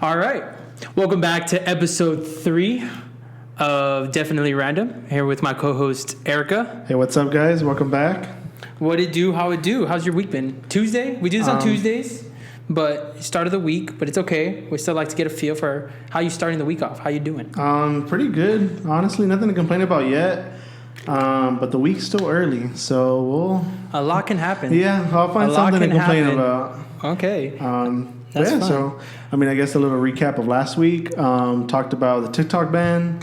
All right. Welcome back to Ep.3 of Definitely Random. Here with my co-host, Erica. Hey, what's up, guys? Welcome back. What it do? How it do? How's your week been? Tuesday? We do this on Tuesdays, but start of the week, but it's okay. We still like to get a feel for how you starting the week off. How you doing? Pretty good. Honestly, nothing to complain about yet. But the week's still early, so A lot can happen. Yeah, I'll find something to complain about. Okay. That's fun. So, I guess a little recap of last week. Talked about the TikTok ban,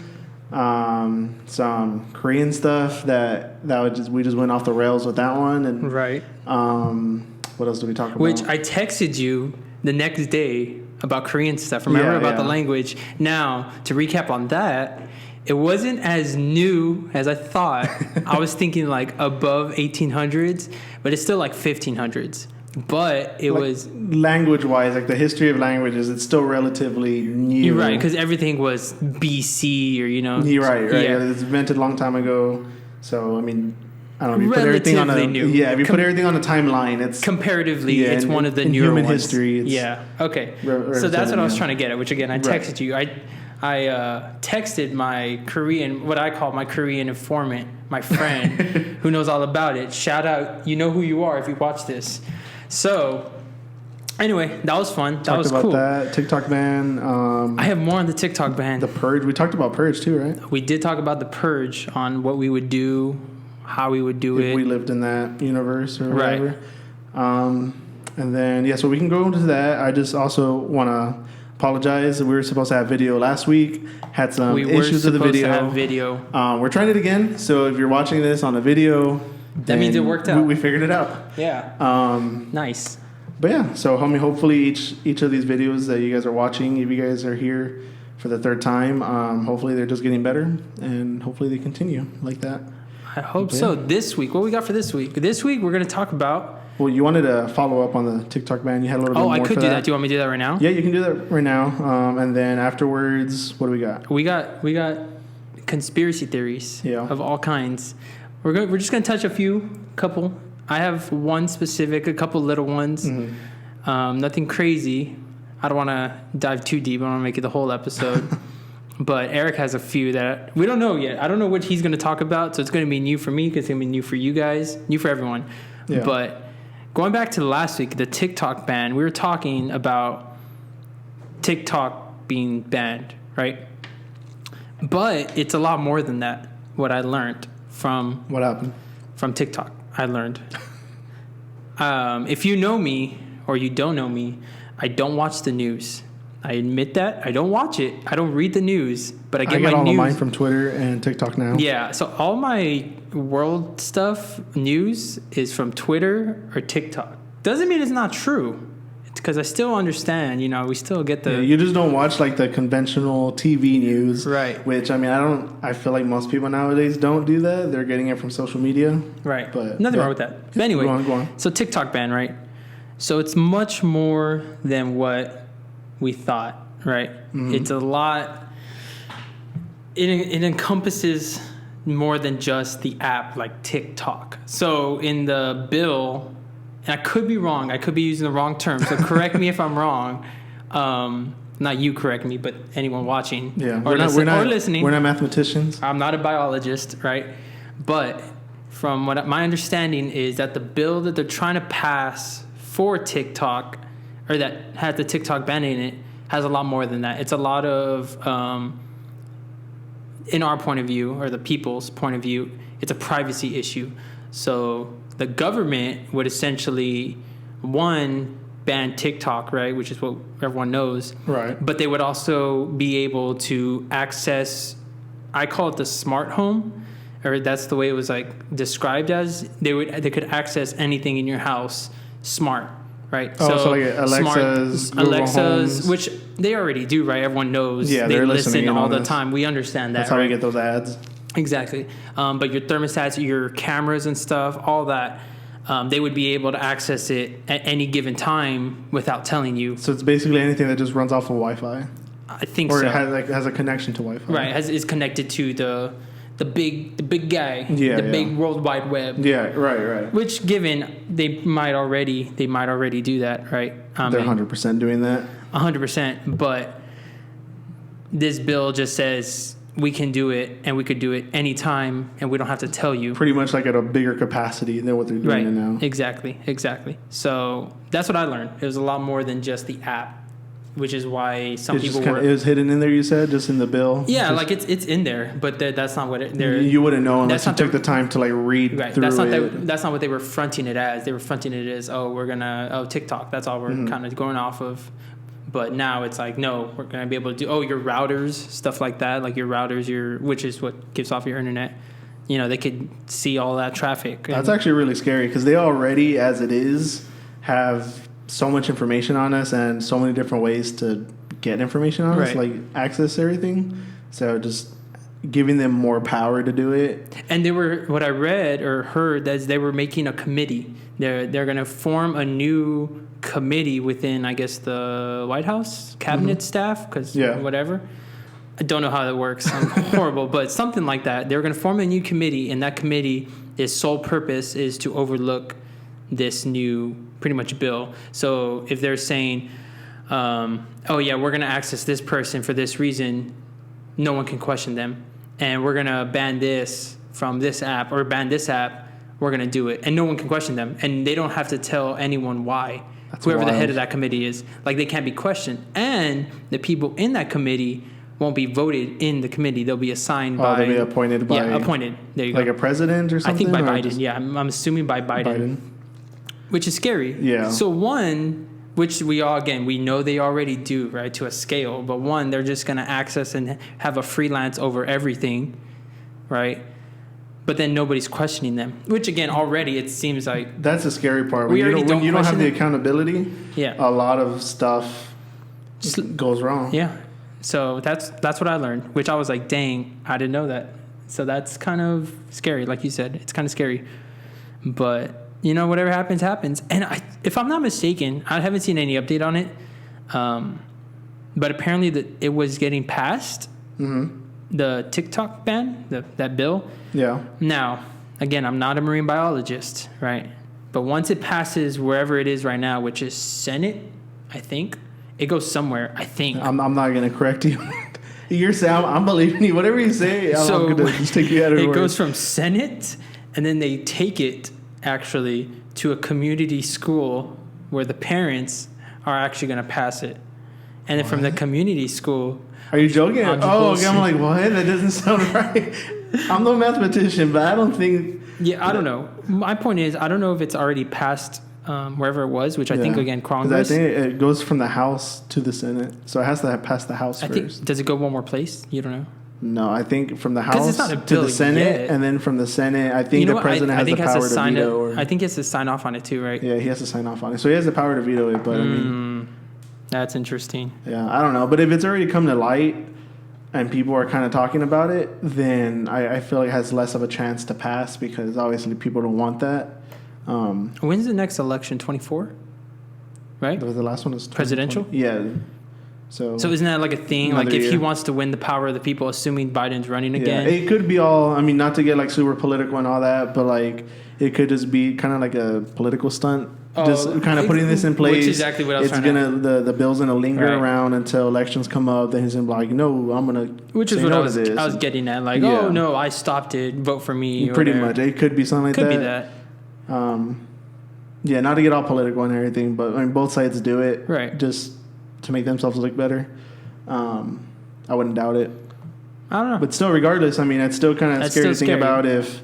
some Korean stuff we just went off the rails with that one, and right. What else did we talk about? Which I texted you the next day about Korean stuff. Remember about the language. Now, to recap on that, it wasn't as new as I thought. I was thinking like above 1800s, but it's still like 1500s. But it was language-wise, like the history of languages, it's still relatively new. You're right, because everything was BC or You're right. Yeah. It's invented a long time ago. So I don't know. If you put everything on new. Yeah, if you put everything on a timeline, it's comparatively it's one of the newer human ones. History. It's Okay. So that's what I was trying to get at. Which again, I texted you. I texted my Korean, what I call my Korean informant, my friend, who knows all about it. Shout out, you know who you are if you watch this. So, anyway, that was fun. That was cool. Talked about that TikTok ban. I have more on the TikTok ban. The Purge. We talked about Purge too, right? We did talk about the Purge on what we would do, how we would do it. If we lived in that universe or whatever. And then, so we can go into that. I just also want to apologize. We were supposed to have video last week. Had some issues with the video. To have video. We're trying it again. So if you're watching this on a video, that means it worked out. We figured it out. Yeah. Nice. But yeah, so hopefully each of these videos that you guys are watching, if you guys are here for the third time, hopefully they're just getting better, and hopefully they continue like that. I hope so. This week, what we got for this week? This week we're going to talk about... Well, you wanted to follow up on the TikTok ban. You had a little bit more. I could for do that. Do you want me to do that right now? Yeah, you can do that right now. And then afterwards, what do we got? We got conspiracy theories of all kinds. We're just going to touch a couple. I have one specific, a couple little ones. Mm-hmm. Nothing crazy. I don't want to dive too deep. I don't want to make it the whole episode. But Eric has a few that we don't know yet. I don't know what he's going to talk about, so it's going to be new for me because it's going to be new for you guys, new for everyone. Yeah. But going back to last week, the TikTok ban, we were talking about TikTok being banned, right? But it's a lot more than that, what I learned from... What happened? From TikTok, I learned. If you know me or you don't know me, I don't watch the news. I admit that. I don't watch it. I don't read the news, but I get my news. I get all of mine from Twitter and TikTok now. Yeah, so all my world stuff, news, is from Twitter or TikTok. Doesn't mean it's not true. It's because I still understand, we still get the... Yeah, you just don't watch, the conventional TV news. Right. Which, I feel like most people nowadays don't do that. They're getting it from social media. Right. But nothing wrong with that. But anyway, go on. So TikTok ban, right? So it's much more than what we thought, right? Mm-hmm. It's a lot... It encompasses more than just the app like TikTok. So in the bill... And I could be wrong. I could be using the wrong term. So correct me if I'm wrong. Not you correct me, but anyone watching or listening. We're not mathematicians. I'm not a biologist, right? But from what my understanding is that the bill that they're trying to pass for TikTok, or that has the TikTok ban in it, has a lot more than that. It's a lot of, in our point of view, or the people's point of view, it's a privacy issue. So the government would essentially, ban TikTok, right, which is what everyone knows. Right. But they would also be able to access, I call it the smart home, or that's the way it was described as. They could access anything in your house smart, right? So like Alexa's, Alexa's, which they already do, right? Everyone knows. Yeah, they listen all the time. We understand that. That's how we get those ads. Exactly. But your thermostats, your cameras and stuff, all that, they would be able to access it at any given time without telling you. So it's basically anything that just runs off of Wi-Fi? I think so. Or it has a connection to Wi-Fi. Right. Is connected to the big guy, the big World Wide Web. Yeah, right. Which, given they might already do that, right? They're 100% doing that. 100%, but this bill just says we can do it, and we could do it anytime, and we don't have to tell you. Pretty much like at a bigger capacity than what they're doing now. Exactly. So that's what I learned. It was a lot more than just the app. Which is why some people were... It was hidden in there, you said, just in the bill? Yeah, like it's in there, but that's not what it... You wouldn't know unless you took the time to like read through it. That's not what they were fronting it as. They were fronting it as, TikTok. That's all we're kind of going off of. But now it's like, no, we're going to be able to do... your routers, stuff like that. Like your routers, which is what gives off your internet. You know, they could see all that traffic. That's actually really scary because they already, as it is, have... so much information on us and so many different ways to get information on us, like access everything. So just giving them more power to do it. And what I read or heard is they were making a committee. They're going to form a new committee within, I guess, the White House cabinet staff, because whatever. I don't know how that works. I'm horrible, but something like that. They're going to form a new committee, and that committee, its sole purpose is to overlook this new pretty much bill. So if they're saying, we're going to access this person for this reason, no one can question them. And we're going to ban this from this app or ban this app, we're going to do it. And no one can question them. And they don't have to tell anyone why. That's whoever wild. The head of that committee is. Like, they can't be questioned. And the people in that committee won't be voted in the committee. They'll be assigned by... they'll be appointed by... Yeah, appointed. There you go. Like a president or something? I think by Biden. Yeah, I'm assuming by Biden. Which is scary. Yeah. So one, which we know they already do, right, to a scale. But one, they're just going to access and have a freelance over everything, right? But then nobody's questioning them. Which, again, already it seems like... That's the scary part. When you don't have the accountability, a lot of stuff just goes wrong. Yeah. So that's what I learned, which I was like, dang, I didn't know that. So that's kind of scary. Like you said, it's kind of scary. But... whatever happens, happens. And if I'm not mistaken, I haven't seen any update on it. But apparently it was getting passed. Mm-hmm. The TikTok ban, that bill. Yeah. Now, again, I'm not a marine biologist, right? But once it passes wherever it is right now, which is Senate, I think, it goes somewhere, I think. I'm not going to correct you. You're saying, I'm believing you. Whatever you say, I'm going to just take you out of your It words. goes from Senate, and then they take it actually to a community school where the parents are actually going to pass it. And then from the community school... Are you joking? Okay, I'm like, what? That doesn't sound right. I'm no mathematician, but I don't think... Yeah, I don't know. My point is, I don't know if it's already passed wherever it was, which I think, again, Congress... I think it goes from the House to the Senate. So it has to pass the House first. Does it go one more place? You don't know? No, I think from the House to the Senate, and then from the Senate, I think the president has the power to veto. I think he has to sign off on it too, right? Yeah, he has to sign off on it. So he has the power to veto it, but I mean... That's interesting. Yeah, I don't know. But if it's already come to light and people are kind of talking about it, then I feel like it has less of a chance to pass because obviously people don't want that. When's the next election? 24? Right? The last one is presidential? Yeah. So isn't that like a thing? Like if he wants to win the power of the people, assuming Biden's running again? Yeah, it could be all, I mean, not to get like super political and all that, but like it could just be kind of like a political stunt. Just kind of putting this in place. Which is exactly what I was trying to... The bill's going to linger around until elections come up. Then he's going to be like, no, I'm going to Which is what I was getting at. Like, no, I stopped it. Vote for me. Pretty much. It could be something like that. Could be that. Yeah, not to get all political and everything, but I mean, both sides do it. Right. Just to make themselves look better. I wouldn't doubt it. I don't know. But still, regardless, I mean, it's still kind of scary to think about if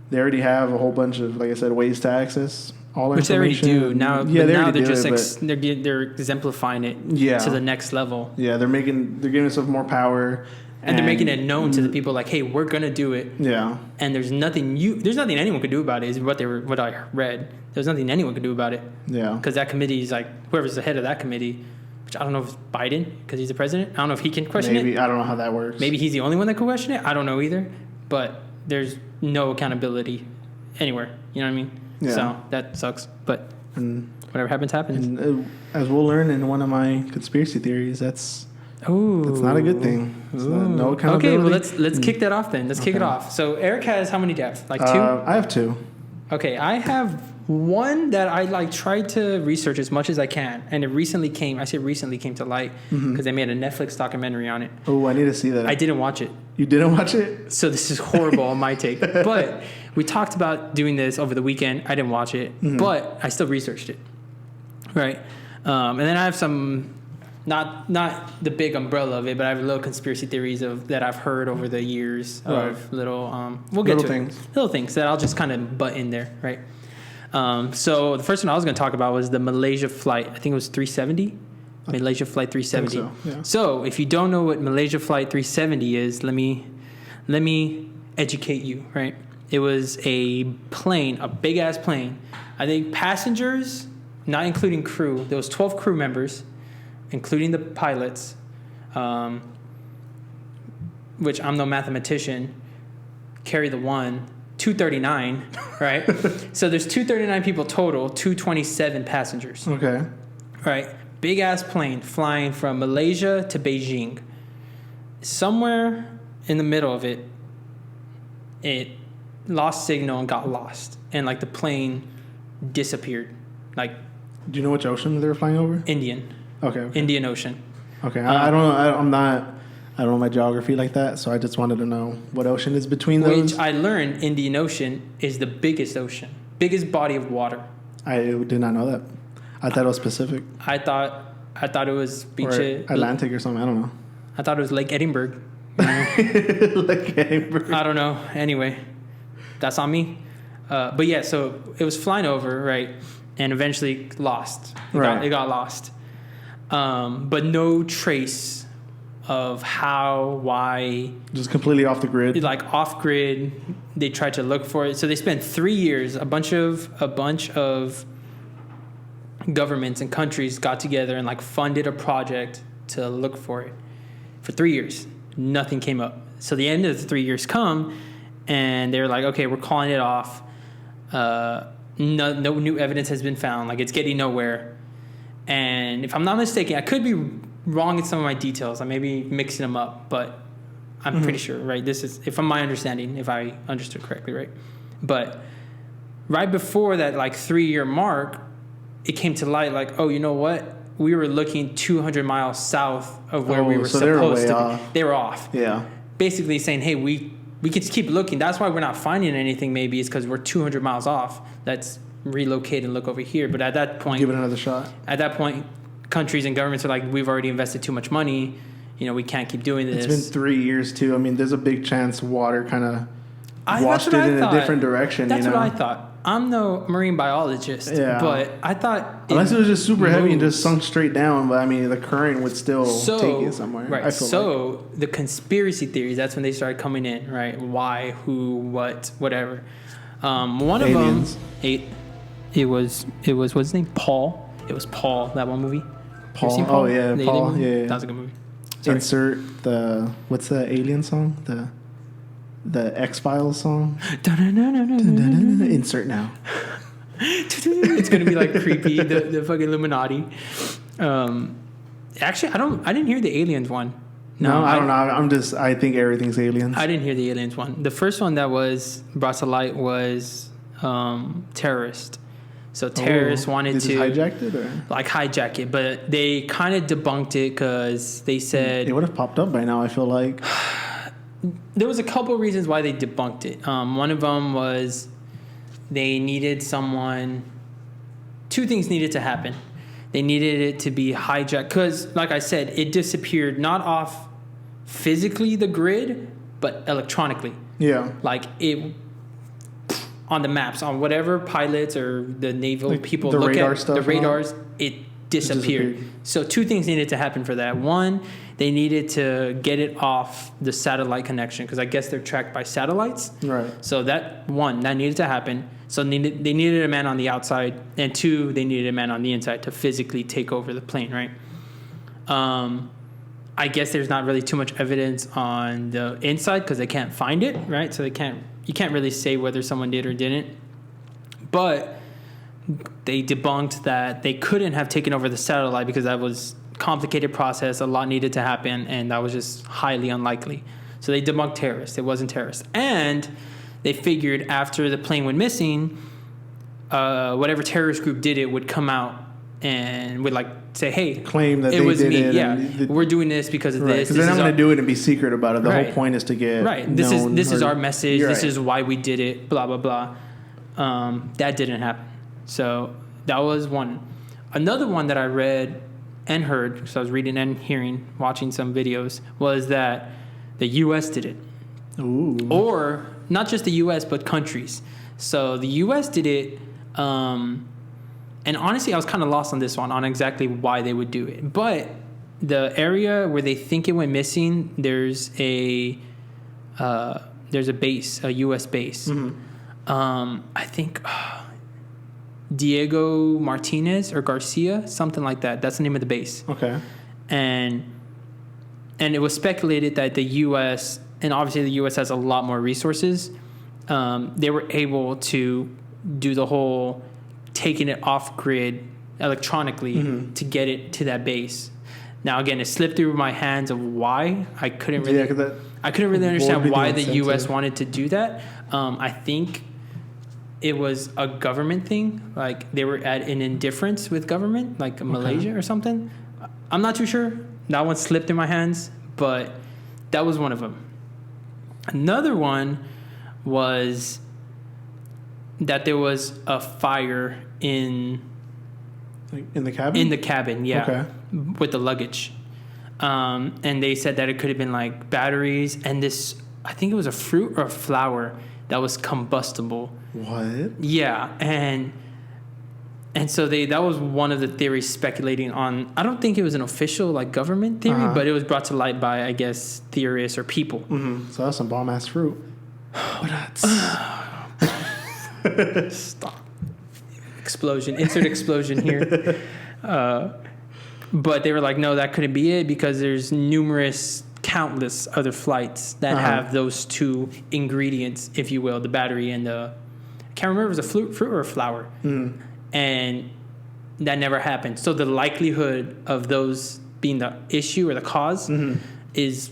they already have a whole bunch of, like I said, ways to access all which information. Which they already do. Now, yeah, now they're just they're exemplifying it to the next level. Yeah, they're giving themselves more power. And they're making it known to the people, like, hey, we're going to do it. Yeah. And there's nothing anyone could do about it, is what I read. There's nothing anyone could do about it. Yeah. Because that committee is like, whoever's the head of that committee, which I don't know if it's Biden, because he's the president. I don't know if he can question it. Maybe. I don't know how that works. Maybe he's the only one that can question it. I don't know either. But there's no accountability anywhere. You know what I mean? Yeah. So that sucks. But whatever happens, happens. And as we'll learn in one of my conspiracy theories, that's Ooh. That's not a good thing. No accountability. Okay, well, let's kick that off then. Let's kick it off. So Eric has how many depths? Like 2? I have 2. Okay, I have one that I like tried to research as much as I can, and it recently came to light because they made a Netflix documentary on it. Oh, I need to see that. I didn't watch it. You didn't watch it? So this is horrible on my take. But we talked about doing this over the weekend. I didn't watch it, but I still researched it. Right. And then I have some, not the big umbrella of it, but I have little conspiracy theories that I've heard over the years of little, we'll get to it. Little things that I'll just kind of butt in there, right? So the first one I was going to talk about was the Malaysia flight. I think it was 370. Malaysia Flight 370. So, yeah. So if you don't know what Malaysia Flight 370 is, let me educate you, right? It was a plane, a big-ass plane. I think passengers, not including crew, there was 12 crew members, including the pilots, which I'm no mathematician, carry the one, 239, right? So there's 239 people total, 227 passengers. Okay. Right. Big ass plane flying from Malaysia to Beijing. Somewhere in the middle of it, it lost signal and got lost. And like the plane disappeared. Like, do you know which ocean they were flying over? Indian. Okay. Indian Ocean. Okay. I don't know. I don't know my geography like that, so I just wanted to know what ocean is between those. Which I learned Indian Ocean is the biggest ocean, biggest body of water. I did not know that. I thought it was Pacific. I thought it was beach Atlantic or something. I don't know. I thought it was Lake Edinburgh. Lake Edinburgh. I don't know. Anyway, that's on me. But yeah, so it was flying over, right, and eventually lost. It got lost. But no trace of how, why. Just completely off the grid. Like off grid. They tried to look for it. So they spent 3 years. A bunch of governments and countries got together and like funded a project to look for it for 3 years. Nothing came up. So the end of the 3 years come, and they're like, okay, we're calling it off. No new evidence has been found. Like, it's getting nowhere. And if I'm not mistaken, I could be wrong in some of my details. I may be mixing them up, but I'm pretty sure, right? This is, if I'm my understanding, if I understood correctly, right? But right before that, like 3-year mark, it came to light, like, oh, you know what? We were looking 200 miles south of where we were supposed to be. They were off. Yeah. Basically saying, hey, we could just keep looking. That's why we're not finding anything, maybe, is because we're 200 miles off. Let's relocate and look over here. But at that point... give it another shot. At that point, countries and governments are like, we've already invested too much money. You know, we can't keep doing this. It's been 3 years, too. I mean, there's a big chance water kind of washed it in a different direction. That's what I thought. I'm no marine biologist, but I thought... Unless it was just super heavy and just sunk straight down, but I mean, the current would still take it somewhere. Right. So the conspiracy theories, that's when they started coming in, right? Why, who, what, whatever. One of them... It was what's his name? Paul. It was Paul, that one movie. Paul? Oh, yeah, Paul. Yeah. That was a good movie. Sorry. Insert the... what's the alien song? The X-Files song. Insert now. It's gonna be like creepy. The fucking Illuminati. Actually, I didn't hear the aliens one. No, I don't know. I think everything's aliens. I didn't hear the aliens one. The first one that was brought to light was terrorist. So terrorists wanted to hijack it, or? Like hijack it, but they kind of debunked it because they said it would have popped up by now. I feel like. There was a couple of reasons why they debunked it. One of them was they needed someone... 2 things needed to happen. They needed it to be hijacked because, like I said, it disappeared not off physically the grid, but electronically. Yeah. Like it... on the maps, on whatever pilots or the naval people look at, stuff the radars, it disappeared. So 2 things needed to happen for that. One, they needed to get it off the satellite connection because I guess they're tracked by satellites. Right. So that needed to happen. So they needed a man on the outside, and 2, they needed a man on the inside to physically take over the plane. Right. I guess there's not really too much evidence on the inside because they can't find it. Right. So you can't really say whether someone did or didn't. But they debunked that they couldn't have taken over the satellite because that was complicated process. A lot needed to happen, and that was just highly unlikely. So they debunked terrorists. It wasn't terrorists. And they figured after the plane went missing, whatever terrorist group did it would come out and would like say, hey, claim that it was me. Yeah, we're doing this because of this. Because they're not going to do it and be secret about it. The right. whole point is to get This known is our message. This right. is why we did it. Blah blah blah. That didn't happen. So that was one. Another one that I read and heard, because I was reading and hearing, watching some videos, was that the U.S. did it. Ooh. Or not just the U.S., but countries. So the U.S. did it. And honestly, I was kind of lost on this one, on exactly why they would do it. But the area where they think it went missing, there's a base, a U.S. base. Mm-hmm. I think Diego Martinez or Garcia, something like that. That's the name of the base. Okay. And it was speculated that the U.S., and obviously the U.S. has a lot more resources, they were able to do the whole taking it off grid electronically mm-hmm. to get it to that base. Now, again, it slipped through my hands of why. I couldn't really understand why the U.S. wanted to do that. I think it was a government thing. Like they were at an indifference with government, like Malaysia or something. I'm not too sure. That one slipped in my hands, but that was one of them. Another one was that there was a fire in the cabin? In the cabin, yeah. Okay. With the luggage. And they said that it could have been like batteries and this, I think it was a fruit or a flower that was combustible. What? Yeah. And so that was one of the theories speculating on, I don't think it was an official like government theory, but it was brought to light by, I guess, theorists or people. Mm-hmm. So that's some bomb ass fruit. Stop. Explosion. Insert explosion here. But they were like, no, that couldn't be it because there's countless other flights that have those two ingredients, if you will, the battery and I can't remember if it was a fruit or a flower. Mm. And that never happened. So the likelihood of those being the issue or the cause is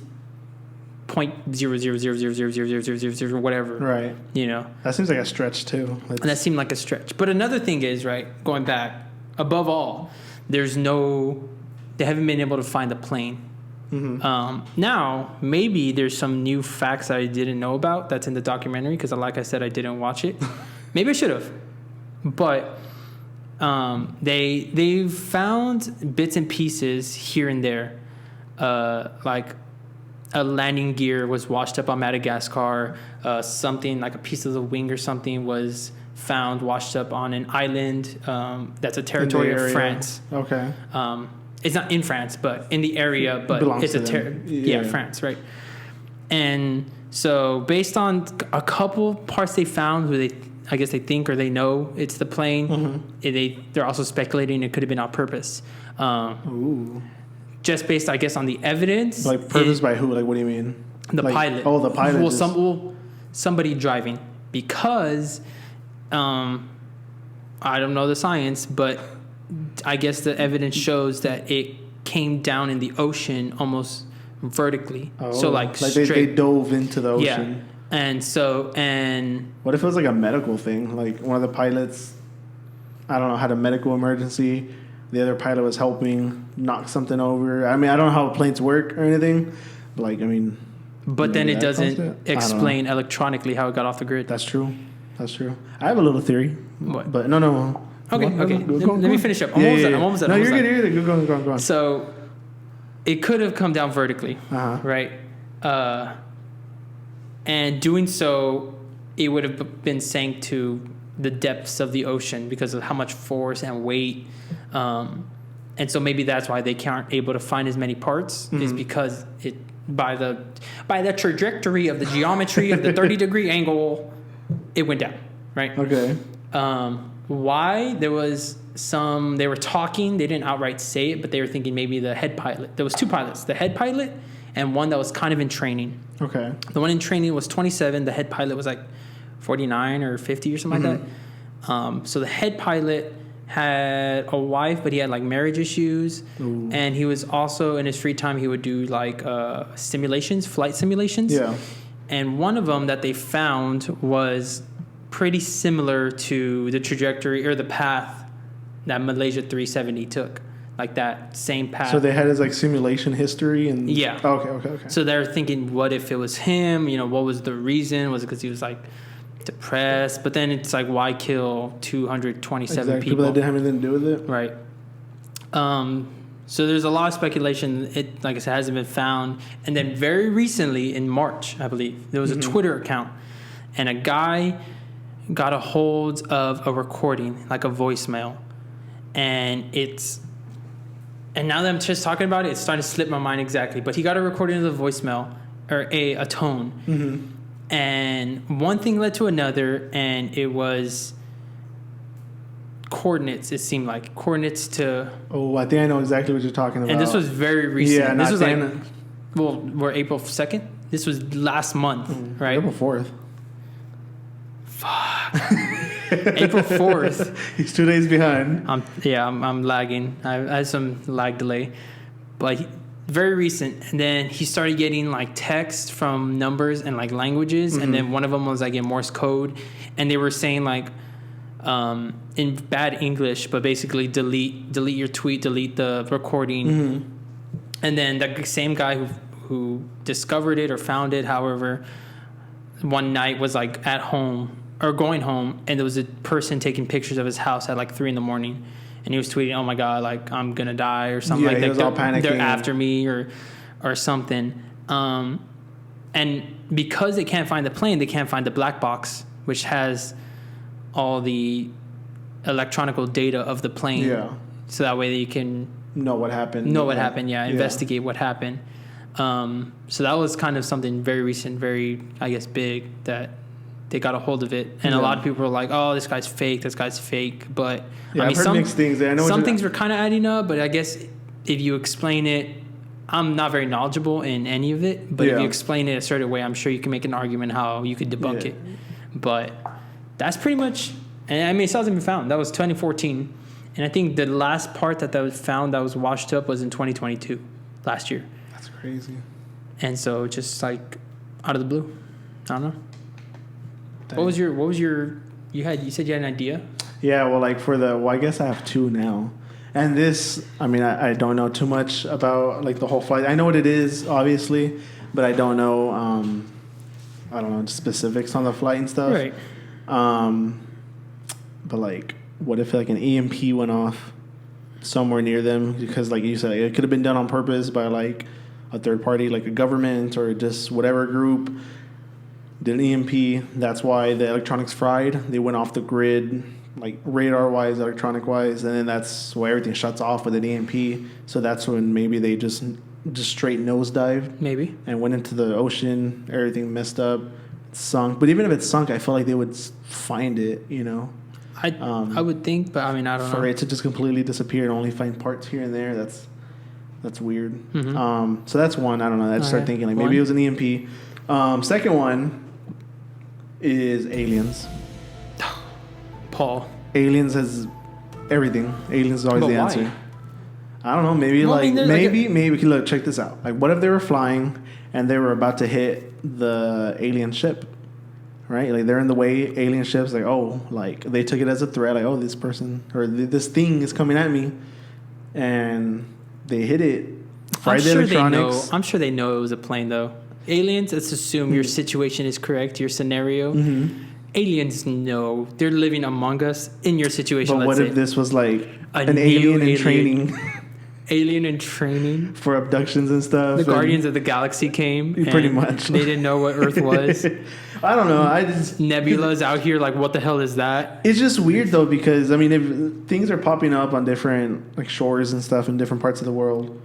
0.000000000 whatever. Right. You know. That seems like a stretch too. And that seemed like a stretch. But another thing is, right, going back, above all, they haven't been able to find the plane. Mm-hmm. Now, maybe there's some new facts that I didn't know about that's in the documentary because, like I said, I didn't watch it. Maybe I should have. But they've found bits and pieces here and there, like a landing gear was washed up on Madagascar. Something like a piece of the wing or something was found washed up on an island that's a territory of France. Okay. It's not in France, but in the area. But it's France, right? And so, based on a couple parts they found, where I guess they think or they know it's the plane. They're also speculating it could have been on purpose. Ooh. Just based, I guess, on the evidence. Like purpose by who? Like, what do you mean? The pilot. Oh, the pilot. Well, somebody driving because I don't know the science, but I guess the evidence shows that it came down in the ocean almost vertically. Oh, so like straight. They dove into the ocean. Yeah. And what if it was like a medical thing? Like one of the pilots, I don't know, had a medical emergency. The other pilot was helping knock something over. I mean, I don't know how planes work or anything. But like, I mean. But then it doesn't explain electronically how it got off the grid. That's true. I have a little theory. What? But no. Okay. Let me finish up. I'm almost done. No, you're good. Go on. So it could have come down vertically, right? And doing so, it would have been sank to the depths of the ocean because of how much force and weight. And so maybe that's why they aren't able to find as many parts, is because it by the trajectory of the geometry of the 30-degree angle, it went down, right? Okay. Why? They were talking, they didn't outright say it, but they were thinking maybe the head pilot. There was two pilots, the head pilot and one that was kind of in training. Okay. The one in training was 27. The head pilot was like 49 or 50 or something like that. So the head pilot had a wife, but he had like marriage issues. Ooh. And he was also in his free time, he would do like flight simulations. Yeah. And one of them that they found was pretty similar to the trajectory or the path that Malaysia 370 took. Like that same path. So they had his like simulation history and yeah. Okay. So they're thinking, what if it was him? You know, what was the reason? Was it because he was like depressed? But then it's like, why kill 227 people that didn't have anything to do with it? Right. So there's a lot of speculation. It, like I said, hasn't been found. And then very recently, in March, I believe, there was a Twitter account, and a guy got a hold of a recording, like a voicemail, and now that I'm just talking about it, it's starting to slip my mind exactly. But he got a recording of the voicemail, or a tone. Mm-hmm. And one thing led to another, and it was coordinates, it seemed like. Coordinates to... Oh, I think I know exactly what you're talking about. And this was very recent. Yeah, this was like... Well, we're April 2nd? This was last month, right? April 4th. Fuck. April 4th. He's 2 days behind. I'm lagging. I had some lag delay. But very recent. And then he started getting like text from numbers and like languages. Mm-hmm. And then one of them was like in Morse code. And they were saying like, in bad English, but basically delete your tweet, delete the recording. Mm-hmm. And then the same guy who discovered it or found it, however, one night was like at home or going home, and there was a person taking pictures of his house at like 3 a.m, and he was tweeting, "Oh my God, like I'm gonna die" or something. Yeah, he was all panicking. They're after me or something. And because they can't find the plane, they can't find the black box, which has all the electronical data of the plane. Yeah. So that way they can know what happened. Investigate what happened. So that was kind of something very recent, very, I guess, big, that they got a hold of it. And a lot of people were like, "Oh, this guy's fake. But I've heard mixed things. I know some things were kind of adding up, but I guess if you explain it, I'm not very knowledgeable in any of it, but if you explain it a certain way, I'm sure you can make an argument how you could debunk it. But that's pretty much, and I mean, it still hasn't been found. That was 2014. And I think the last part that was found that was washed up was in 2022, last year. That's crazy. And so just like out of the blue. I don't know. Dang. What was your you said you had an idea? Yeah, well, like I guess I have two now. And this, I mean, I don't know too much about like the whole flight. I know what it is, obviously, but I don't know, specifics on the flight and stuff. Right. But like, what if like an EMP went off somewhere near them? Because like you said, it could have been done on purpose by like a third party, like a government or just whatever group did an EMP. That's why the electronics fried. They went off the grid, like radar-wise, electronic-wise, and then that's why everything shuts off with an EMP. So that's when maybe they just straight nosedived. Maybe. And went into the ocean. Everything messed up. Sunk. But even if it sunk, I feel like they would find it, you know. I would think, but I mean, I don't know. For it to just completely disappear and only find parts here and there, that's weird. Mm-hmm. So that's one. I don't know. I just started thinking like maybe it was an EMP. Second one is aliens. Paul. Aliens has everything. Aliens is always the answer. I don't know. Maybe maybe look, check this out. Like, what if they were flying and they were about to hit the alien ship? Right? Like, they're in the way, alien ships, like, oh, like, they took it as a threat, like, oh, this person, or this thing is coming at me, and they hit it, fried the electronics. I'm sure they know it was a plane, though. Aliens, let's assume your situation is correct, your scenario. Mm-hmm. Aliens know. They're living among us in your situation, but what if this was, like, an alien in training? Alien in training? For abductions and stuff. The Guardians of the Galaxy came. Pretty much. They didn't know what Earth was. I don't know. Nebula's out here, like, what the hell is that? It's just weird, though, because, I mean, if things are popping up on different, like, shores and stuff in different parts of the world,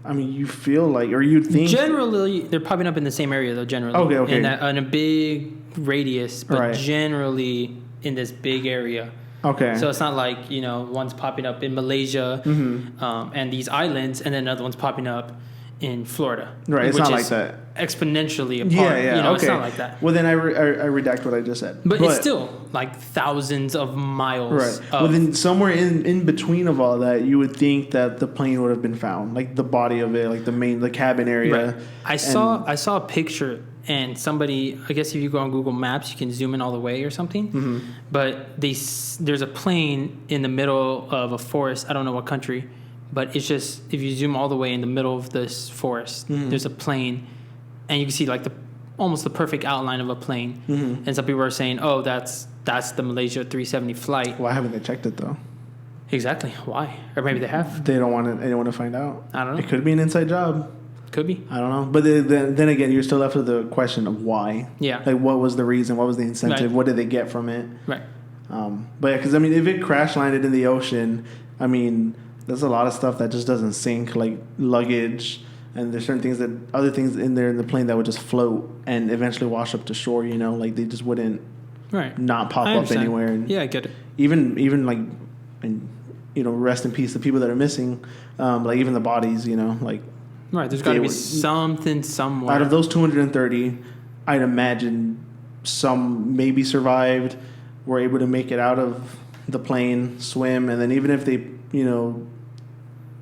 I mean, you feel like, or you think... Generally, they're popping up in the same area, though, generally. Okay. In a big radius, but generally in this big area. Okay. So it's not like, one's popping up in Malaysia and these islands, and then another one's popping up in Florida. Right, it's not like that. Exponentially apart. Yeah, okay. It's not like that. Well, then I redact what I just said. But it's still like thousands of miles. Right. Well, then somewhere in between of all that, you would think that the plane would have been found, like the body of it, like the cabin area. Right. I saw a picture, and somebody, I guess if you go on Google Maps, you can zoom in all the way or something. Mm-hmm. But there's a plane in the middle of a forest. I don't know what country, but it's just, if you zoom all the way in the middle of this forest, there's a plane. And you can see like almost the perfect outline of a plane. Mm-hmm. And some people are saying, "Oh, that's the Malaysia 370 flight." Why haven't they checked it though? Exactly. Why? Or maybe they have. They don't want anyone to find out. I don't know. It could be an inside job. Could be. I don't know. But then again, you're still left with the question of why. Yeah. Like, what was the reason? What was the incentive? Right. What did they get from it? Right. But because if it crash landed in the ocean, there's a lot of stuff that just doesn't sink, like luggage. And there's other things in there in the plane that would just float and eventually wash up to shore, like they just wouldn't not pop up anywhere. And yeah, I get it. Even like, and rest in peace, the people that are missing, like even the bodies, like. Right, there's got to be something somewhere. Out of those 230, I'd imagine some maybe survived, were able to make it out of the plane, swim, and then even if they,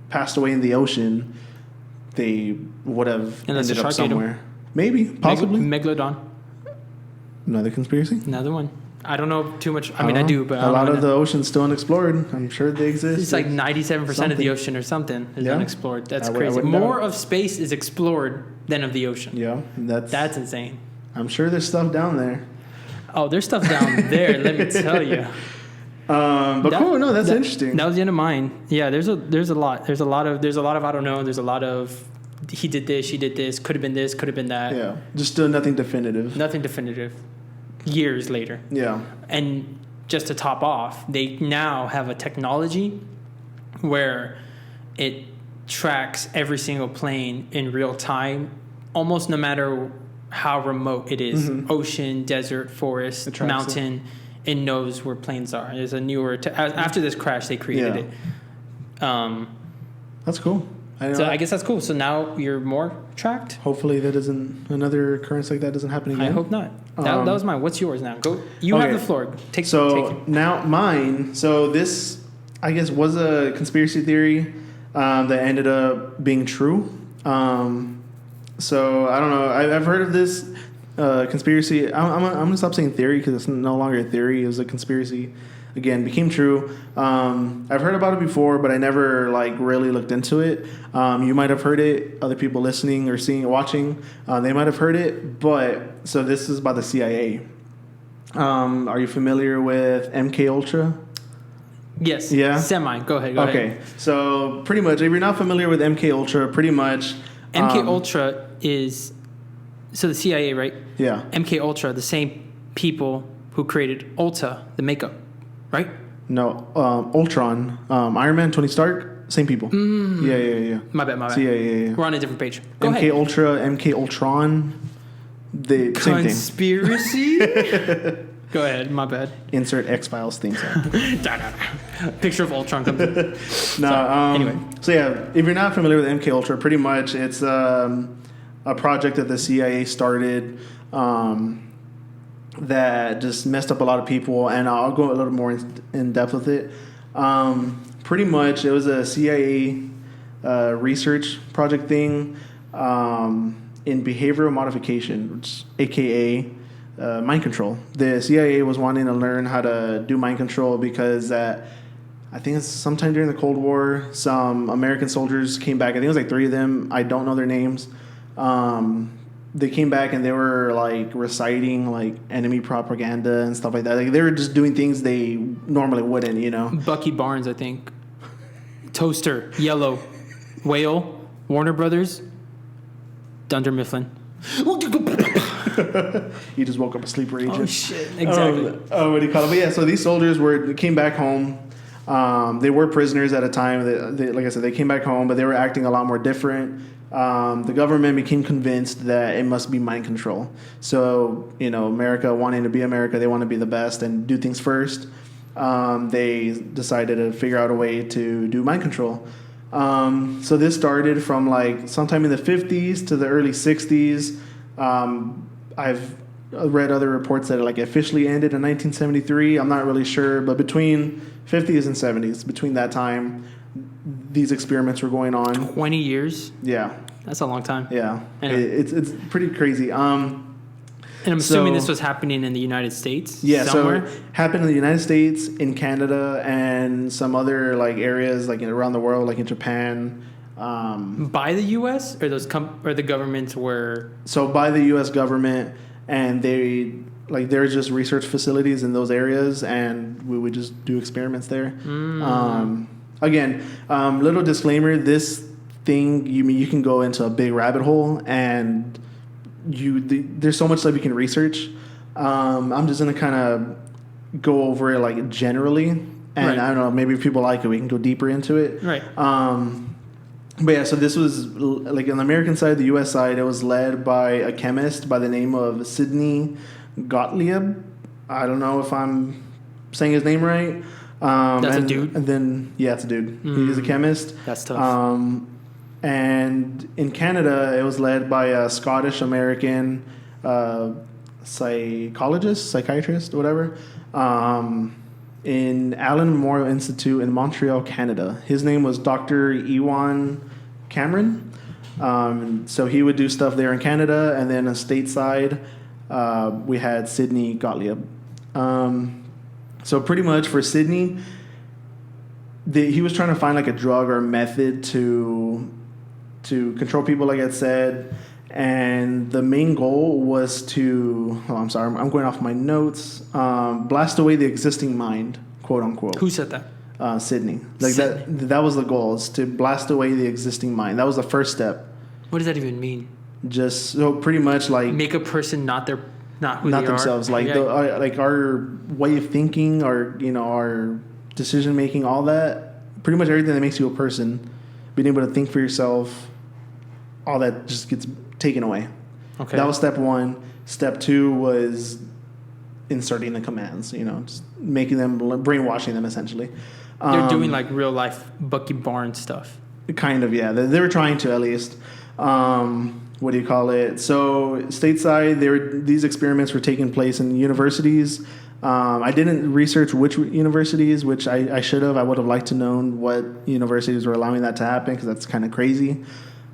passed away in the ocean, they would have ended up somewhere. Maybe, possibly. Megalodon. Another conspiracy? Another one. I don't know too much. I do, but a lot of the ocean's still unexplored. I'm sure they exist. It's like 97% of the ocean or something is unexplored. That's crazy. More of space is explored than of the ocean. Yeah, that's insane. I'm sure there's stuff down there. Oh, there's stuff down there. Let me tell you. Cool. No, that's interesting. That was the end of mine. Yeah, there's a lot. There's a lot of I don't know. There's a lot of he did this, she did this, could have been this, could have been that. Yeah, just still nothing definitive. Nothing definitive. Years later. Yeah. And just to top off, they now have a technology where it tracks every single plane in real time, almost no matter how remote it is. Mm-hmm. Ocean, desert, forest, mountain. It knows where planes are. There's a newer... after this crash, they created it. That's cool. I guess that's cool. So now you're more tracked? Hopefully that doesn't... Another occurrence like that doesn't happen again. I hope not. That was mine. What's yours now? Go. You have the floor. Take it. Now mine... So this, I guess, was a conspiracy theory that ended up being true. So I don't know. I've heard of this... conspiracy. I'm gonna stop saying theory because it's no longer a theory. It was a conspiracy. Again, became true. I've heard about it before, but I never really looked into it. You might have heard it. Other people listening or watching, they might have heard it. But so this is about the CIA. Are you familiar with MK Ultra? Yes. Yeah. Semi. Go ahead. Go ahead. So pretty much, if you're not familiar with MK Ultra, pretty much MK Ultra is. So the CIA, right? Yeah. MK Ultra, the same people who created Ulta, the makeup, right? No, Ultron, Iron Man, Tony Stark, same people. Mm. Yeah. My bad. So yeah. We're on a different page. Go MK ahead. Ultra, MK Ultron, the same thing. Conspiracy? Go ahead, my bad. Insert X-Files theme song. Picture of Ultron comes in. Anyway. So yeah, if you're not familiar with MK Ultra, pretty much it's... a project that the CIA started that just messed up a lot of people, and I'll go a little more in depth with it. Pretty much, it was a CIA research project thing in behavioral modification, which AKA mind control. The CIA was wanting to learn how to do mind control because I think it's sometime during the Cold War, some American soldiers came back. I think it was 3 of them. I don't know their names. They came back and they were reciting enemy propaganda and stuff like that. They were just doing things they normally wouldn't, Bucky Barnes, I think. Toaster, Yellow, Whale, Warner Brothers, Dunder Mifflin. You just woke up a sleeper agent. Oh shit! Exactly. What do you call it? But yeah, so these soldiers came back home. They were prisoners at a time. They, like I said, they came back home, but they were acting a lot more different. The government became convinced that it must be mind control. So, America wanting to be America, they want to be the best and do things first. They decided to figure out a way to do mind control. So this started from like sometime in the 50s to the early 60s. I've read other reports that it like officially ended in 1973. I'm not really sure, but between 50s and 70s, between that time, these experiments were going on. 20 years? Yeah. That's a long time. Yeah. It's pretty crazy. And I'm assuming this was happening in the United States? Yeah, somewhere? so it happened in the United States, in Canada, and some other like areas like around the world, like in Japan. By the U.S. or or the governments were? So by the U.S. government, and there's just research facilities in those areas, and we would just do experiments there. Again, little disclaimer: this thing, you can go into a big rabbit hole, and there's so much stuff you can research. I'm just gonna kind of go over it like generally, and I don't know, maybe if people like it, we can go deeper into it. Right. But yeah, so this was like on the American side, the U.S. side, it was led by a chemist by the name of Sidney Gottlieb. I don't know if I'm saying his name right. That's a dude? And then, yeah, it's a dude. He's a chemist. That's tough. And in Canada, it was led by a Scottish-American psychiatrist, whatever, in Allen Memorial Institute in Montreal, Canada. His name was Dr. Ewan Cameron. So he would do stuff there in Canada, and then stateside, we had Sidney Gottlieb. So pretty much for Sidney, he was trying to find like a drug or a method to control people, like I said, and the main goal was to, I'm sorry, I'm going off my notes, blast away the existing mind, quote unquote. Who said that? Sidney. Like Sidney. That was the goal, is to blast away the existing mind. That was the first step. What does that even mean? Just so pretty much like make a person not who they themselves. Are. Like like our way of thinking, our decision making, all that, pretty much everything that makes you a person, being able to think for yourself, all that just gets taken away. Okay. That was step one. Step two was inserting the commands, just making them, brainwashing them essentially. They're doing like real life Bucky Barnes stuff. Kind of, yeah. They were trying to, at least. What do you call it? So stateside, these experiments were taking place in universities. I didn't research which universities, which I should have. I would have liked to known what universities were allowing that to happen, because that's kind of crazy.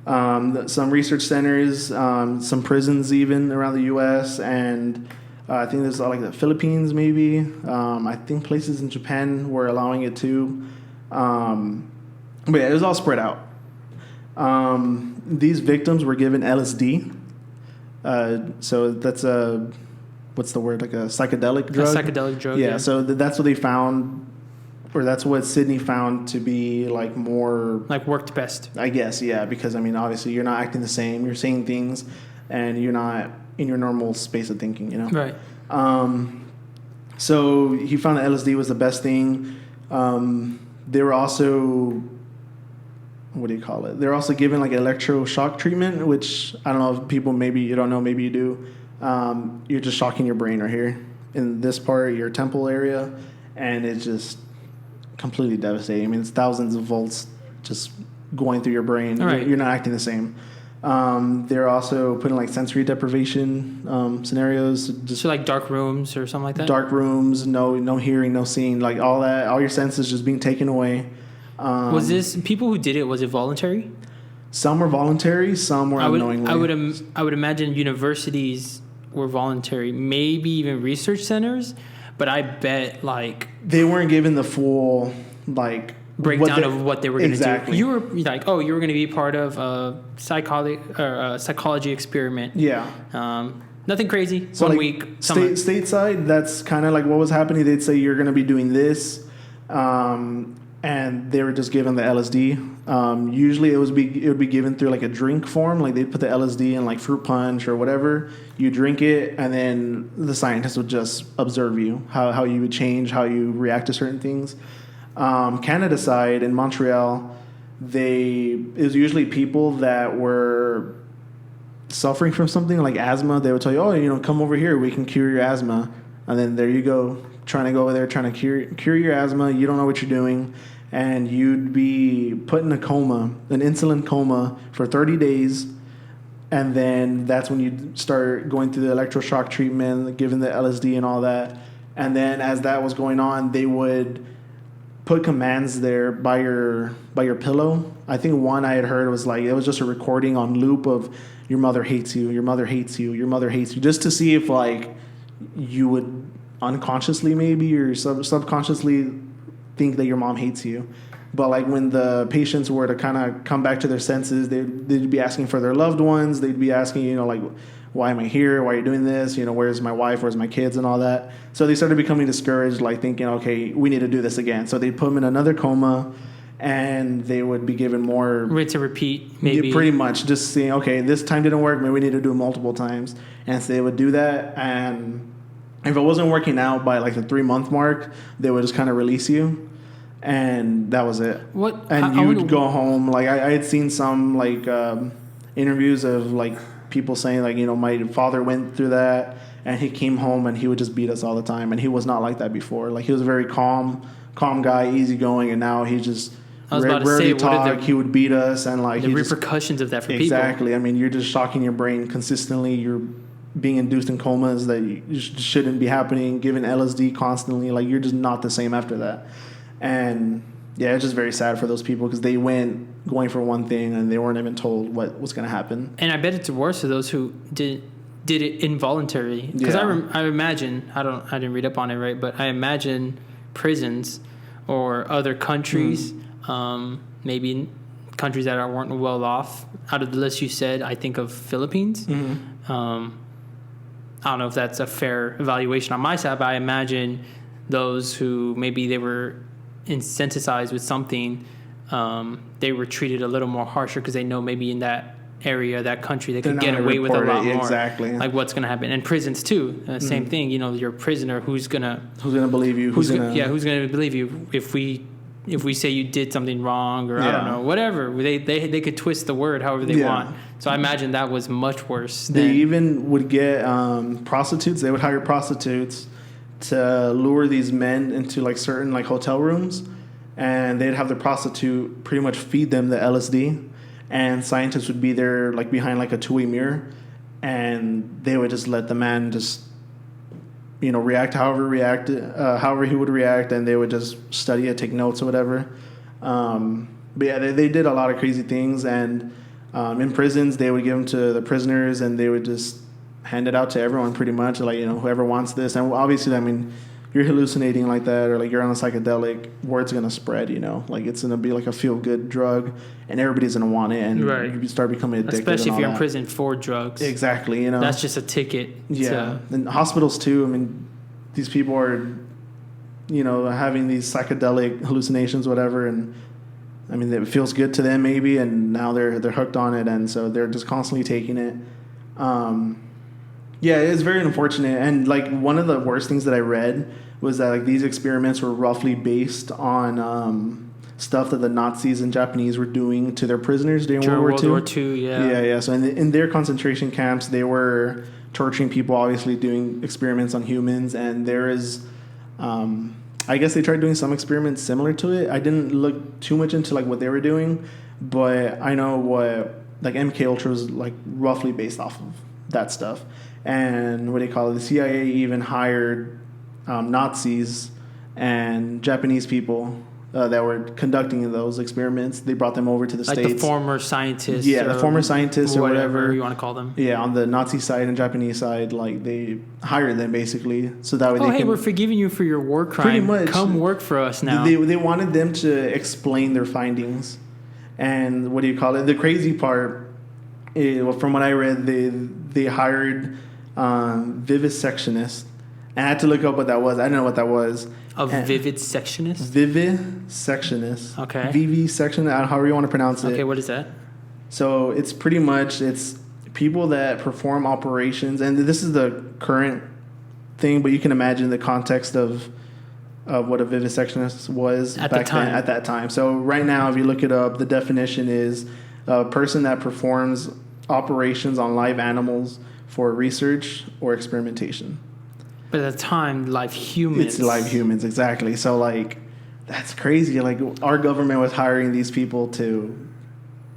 Some research centers, some prisons even around the U.S., and I think there's like the Philippines maybe. I think places in Japan were allowing it too. But yeah, it was all spread out. These victims were given LSD. So that's what's the word? Like a psychedelic drug? A psychedelic drug, yeah. So that's what they found, or that's what Sidney found to be like more... like worked best. I guess, yeah. Because, obviously you're not acting the same. You're saying things, and you're not in your normal space of thinking, Right. So he found that LSD was the best thing. They were also... what do you call it? They're also given like electroshock treatment, which I don't know if people, maybe you don't know, maybe you do. You're just shocking your brain right here in this part, your temple area, and it's just completely devastating. It's thousands of volts just going through your brain. Right. You're not acting the same. They're also putting like sensory deprivation scenarios. So like dark rooms or something like that? Dark rooms, no hearing, no seeing, like all that, all your senses just being taken away. Was this people who did it? Was it voluntary? Some were voluntary, some were unknowingly. I would imagine universities were voluntary, maybe even research centers, but I bet like they weren't given the full like breakdown of what they were going to exactly. do. You were like, you were going to be part of a psychology experiment. Yeah. Nothing crazy. So 1 like week. Stateside, that's kind of like what was happening. They'd say you're going to be doing this. And they were just given the LSD. Usually it would be given through like a drink form. Like they'd put the LSD in like fruit punch or whatever. You drink it, and then the scientists would just observe you, how you would change, how you react to certain things. Canada side in Montreal, it was usually people that were suffering from something like asthma. They would tell you, come over here, we can cure your asthma. And then there you go, trying to go over there, trying to cure your asthma. You don't know what you're doing. and you'd be put in a coma, an insulin coma, for 30 days. And then that's when you start going through the electroshock treatment, given the LSD and all that. And then as that was going on, they would put commands there by your pillow. I think one I had heard was like, it was just a recording on loop of your mother hates you, your mother hates you, your mother hates you, just to see if like you would unconsciously maybe or subconsciously think that your mom hates you. But like when the patients were to kind of come back to their senses, they'd be asking for their loved ones. They'd be asking, you know, like, why am I here? Why are you doing this? You know, where's my wife? Where's my kids and all that? So they started becoming discouraged, like thinking, okay, we need to do this again. So they put them in another coma, and they would be given more... Rinse and repeat, maybe. Yeah, pretty much. Just saying, okay, this time didn't work. Maybe we need to do it multiple times. And so they would do that. And if it wasn't working out by like the 3-month mark, they would just kind of release you. And that was it. What? And you would go home. Like I had seen some like interviews of like people saying like, you know, my father went through that and he came home and he would just beat us all the time. And he was not like that before. Like he was a very calm guy, easygoing, and now he just rarely talk. He would beat us and like the repercussions of that for people. Exactly. I mean, you're just shocking your brain consistently. You're being induced in comas that you shouldn't be happening. Given LSD constantly, like you're just not the same after that. And yeah, it's just very sad for those people because they went going for one thing and they weren't even told what was going to happen. And I bet it's worse for those who did it involuntarily. Because I imagine, I didn't read up on it, right? But I imagine prisons or other countries, maybe countries that weren't well off. Out of the list you said, I think of Philippines. Mm-hmm. I don't know if that's a fair evaluation on my side, but I imagine those who maybe they were incentivized with something, they were treated a little more harsher because they know maybe in that area, that country, they could get away with a lot more. Exactly. Like what's going to happen. And prisons too, same thing. You know, you're a prisoner. Who's gonna believe you? Who's gonna believe you if we say you did something wrong or I don't know, whatever. They could twist the word however they want. So I imagine that was much worse. They even would get prostitutes. They would hire prostitutes to lure these men into like certain like hotel rooms, and they'd have the prostitute pretty much feed them the LSD, and scientists would be there like behind like a two-way mirror, and they would just let the man just, you know, react however he would react, and they would just study it, take notes or whatever. But yeah, they did a lot of crazy things, and in prisons they would give them to the prisoners, and they would just hand it out to everyone pretty much, like, you know, whoever wants this. And obviously, I mean, you're hallucinating like that or like you're on a psychedelic, word's going to spread, you know, like it's going to be like a feel-good drug and everybody's going to want it, and you start becoming addicted. Especially if you're in prison for drugs. Exactly, you know. That's just a ticket. Yeah. And hospitals too, I mean, these people are, you know, having these psychedelic hallucinations, whatever, and I mean, it feels good to them maybe, and now they're hooked on it, and so they're just constantly taking it. Yeah, it's very unfortunate. And like one of the worst things that I read was that like these experiments were roughly based on stuff that the Nazis and Japanese were doing to their prisoners during World War II. Yeah. So in their concentration camps, they were torturing people, obviously doing experiments on humans. And there is, I guess they tried doing some experiments similar to it. I didn't look too much into like what they were doing, but I know what like MK Ultra was like roughly based off of that stuff. And what do you call it? The CIA even hired Nazis and Japanese people that were conducting those experiments. They brought them over to the States. Like the former scientists. Yeah, the former scientists or whatever you want to call them. Yeah, on the Nazi side and Japanese side, like they hired them basically so that way we're forgiving you for your war crime. Pretty much. Come work for us now. They wanted them to explain their findings. And what do you call it? The crazy part, from what I read, they hired vivisectionists. And I had to look up what that was. I didn't know what that was. Vivisectionist? Vivisectionist. Okay. Vivisectionist, however you want to pronounce it. Okay, what is that? So it's pretty much, it's people that perform operations. And this is the current thing, but you can imagine the context of what a vivisectionist was at that time. So right now, if you look it up, the definition is a person that performs operations on live animals for research or experimentation. But at the time, live humans. It's live humans, exactly. So, like, That's crazy. Like, our government was hiring these people to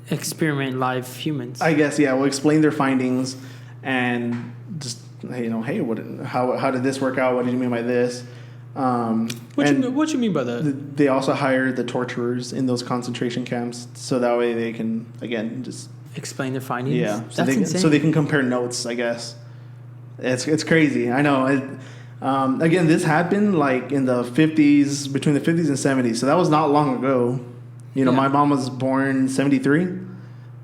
experiment live humans. I guess, yeah. We'll explain their findings and just, hey, how did this work out? What did you mean by this? What you mean by that? They also hired the torturers in those concentration camps, so that way they can, again, just explain their findings. Yeah, that's insane. So they can compare notes. I guess it's crazy. I know. Again, this happened like in the 50s, between the 50s and 70s. So that was not long ago. My mom was born 73.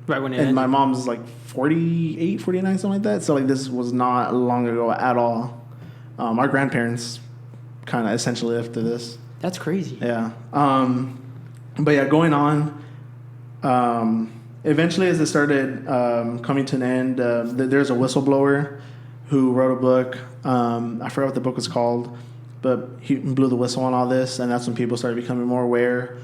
Right when it ended. And my mom's like 48, 49, something like that. So like this was not long ago at all. Our grandparents kind of essentially after this. That's crazy. Yeah. But yeah, going on. Eventually, as it started coming to an end, there's a whistleblower who wrote a book. I forgot what the book was called, but he blew the whistle on all this, and that's when people started becoming more aware,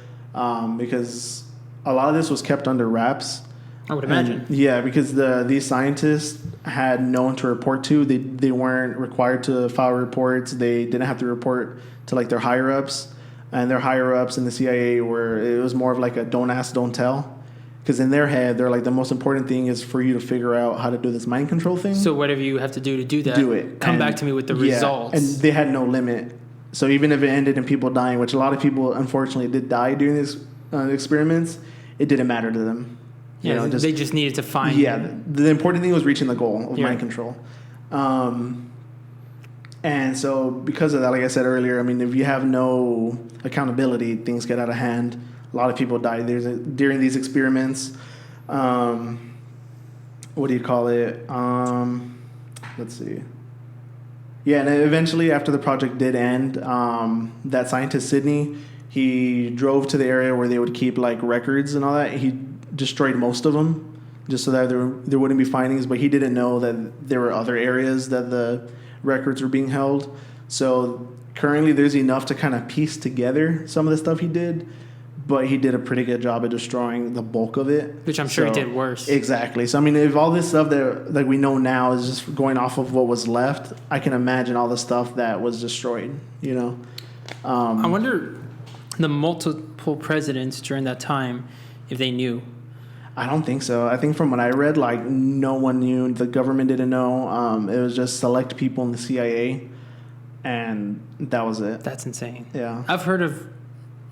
because a lot of this was kept under wraps. I would imagine. Yeah, because these scientists had no one to report to. They weren't required to file reports. They didn't have to report to like their higher ups, and their higher ups in the CIA it was more of like a don't ask, don't tell. Because in their head, they're like, the most important thing is for you to figure out how to do this mind control thing. So whatever you have to do that, do it. Come back to me with the results. And they had no limit. So even if it ended in people dying, which a lot of people unfortunately did die during these experiments, it didn't matter to them. Yeah, they just needed to find. Yeah, the important thing was reaching the goal of mind control. And so because of that, like I said earlier, I mean, if you have no accountability, things get out of hand. A lot of people died during these experiments. What do you call it? Let's see. Yeah, and eventually after the project did end, that scientist, Sidney, he drove to the area where they would keep like records and all that. He destroyed most of them just so that there wouldn't be findings, but he didn't know that there were other areas that the records were being held. So currently there's enough to kind of piece together some of the stuff he did. But he did a pretty good job of destroying the bulk of it. Which I'm sure he did worse. Exactly. So, I mean, if all this stuff that like we know now is just going off of what was left, I can imagine all the stuff that was destroyed, I wonder the multiple presidents during that time, if they knew. I don't think so. I think from what I read, like, no one knew. The government didn't know. It was just select people in the CIA, and that was it. That's insane. Yeah. I've heard of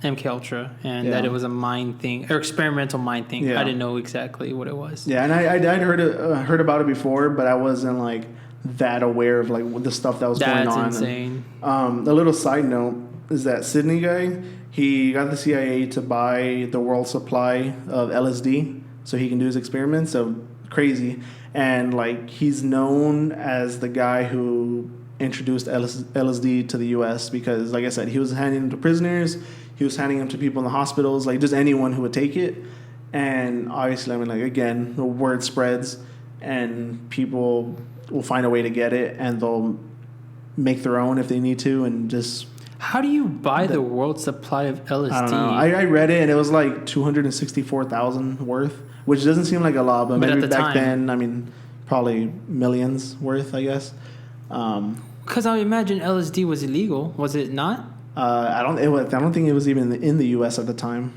MK Ultra and that it was a mind thing or experimental mind thing. Yeah. I didn't know exactly what it was. Yeah, and I'd heard about it before, but I wasn't like that aware of like the stuff that was going on. That's insane. And, a little side note is that Sydney guy, he got the CIA to buy the world supply of LSD so he can do his experiments. So crazy, and like he's known as the guy who introduced LSD to the U.S. because, like I said, he was handing them to prisoners. He was handing them to people in the hospitals, like just anyone who would take it. And obviously, I mean, like, again, the word spreads and people will find a way to get it and they'll make their own if they need to and just... How do you buy the world supply of LSD? I don't know. I read it and it was like $264,000 worth, which doesn't seem like a lot, but maybe back then, I mean, probably millions worth, I guess. Because I imagine LSD was illegal. Was it not? I don't think it was even in the U.S. at the time.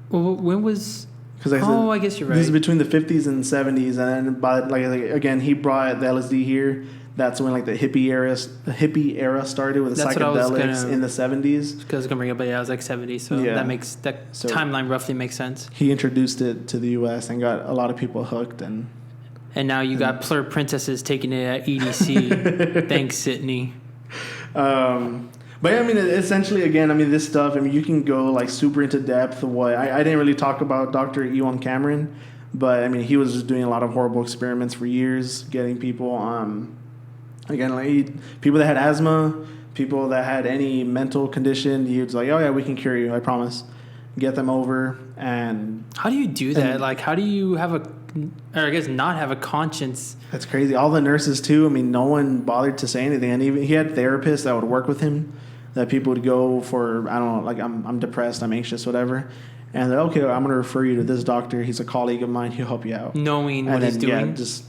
Well, when was? Because I guess you're right. This is between the 50s and 70s, and then by again, he brought the LSD here. That's when like the hippie era started with the psychedelics in the 70s. Because I was gonna bring it up, but yeah, it was like 70s, so that timeline roughly makes sense. He introduced it to the U.S. and got a lot of people hooked, and now you got Plur Princesses taking it at EDC. Thanks, Sydney. But yeah, I mean, essentially, again, I mean, this stuff, I mean, you can go like super into depth of what I didn't really talk about Dr. Ewan Cameron, but I mean, he was just doing a lot of horrible experiments for years, getting people, again, like people that had asthma, people that had any mental condition, he was like, oh yeah, we can cure you, I promise. Get them over. And how do you do that? Like, how do you have not have a conscience? That's crazy. All the nurses too. I mean, no one bothered to say anything. And even he had therapists that would work with him, that people would go for, I don't know, like I'm depressed, I'm anxious, whatever. And they're okay, I'm going to refer you to this doctor. He's a colleague of mine. He'll help you out. Knowing what he's doing. Yeah, just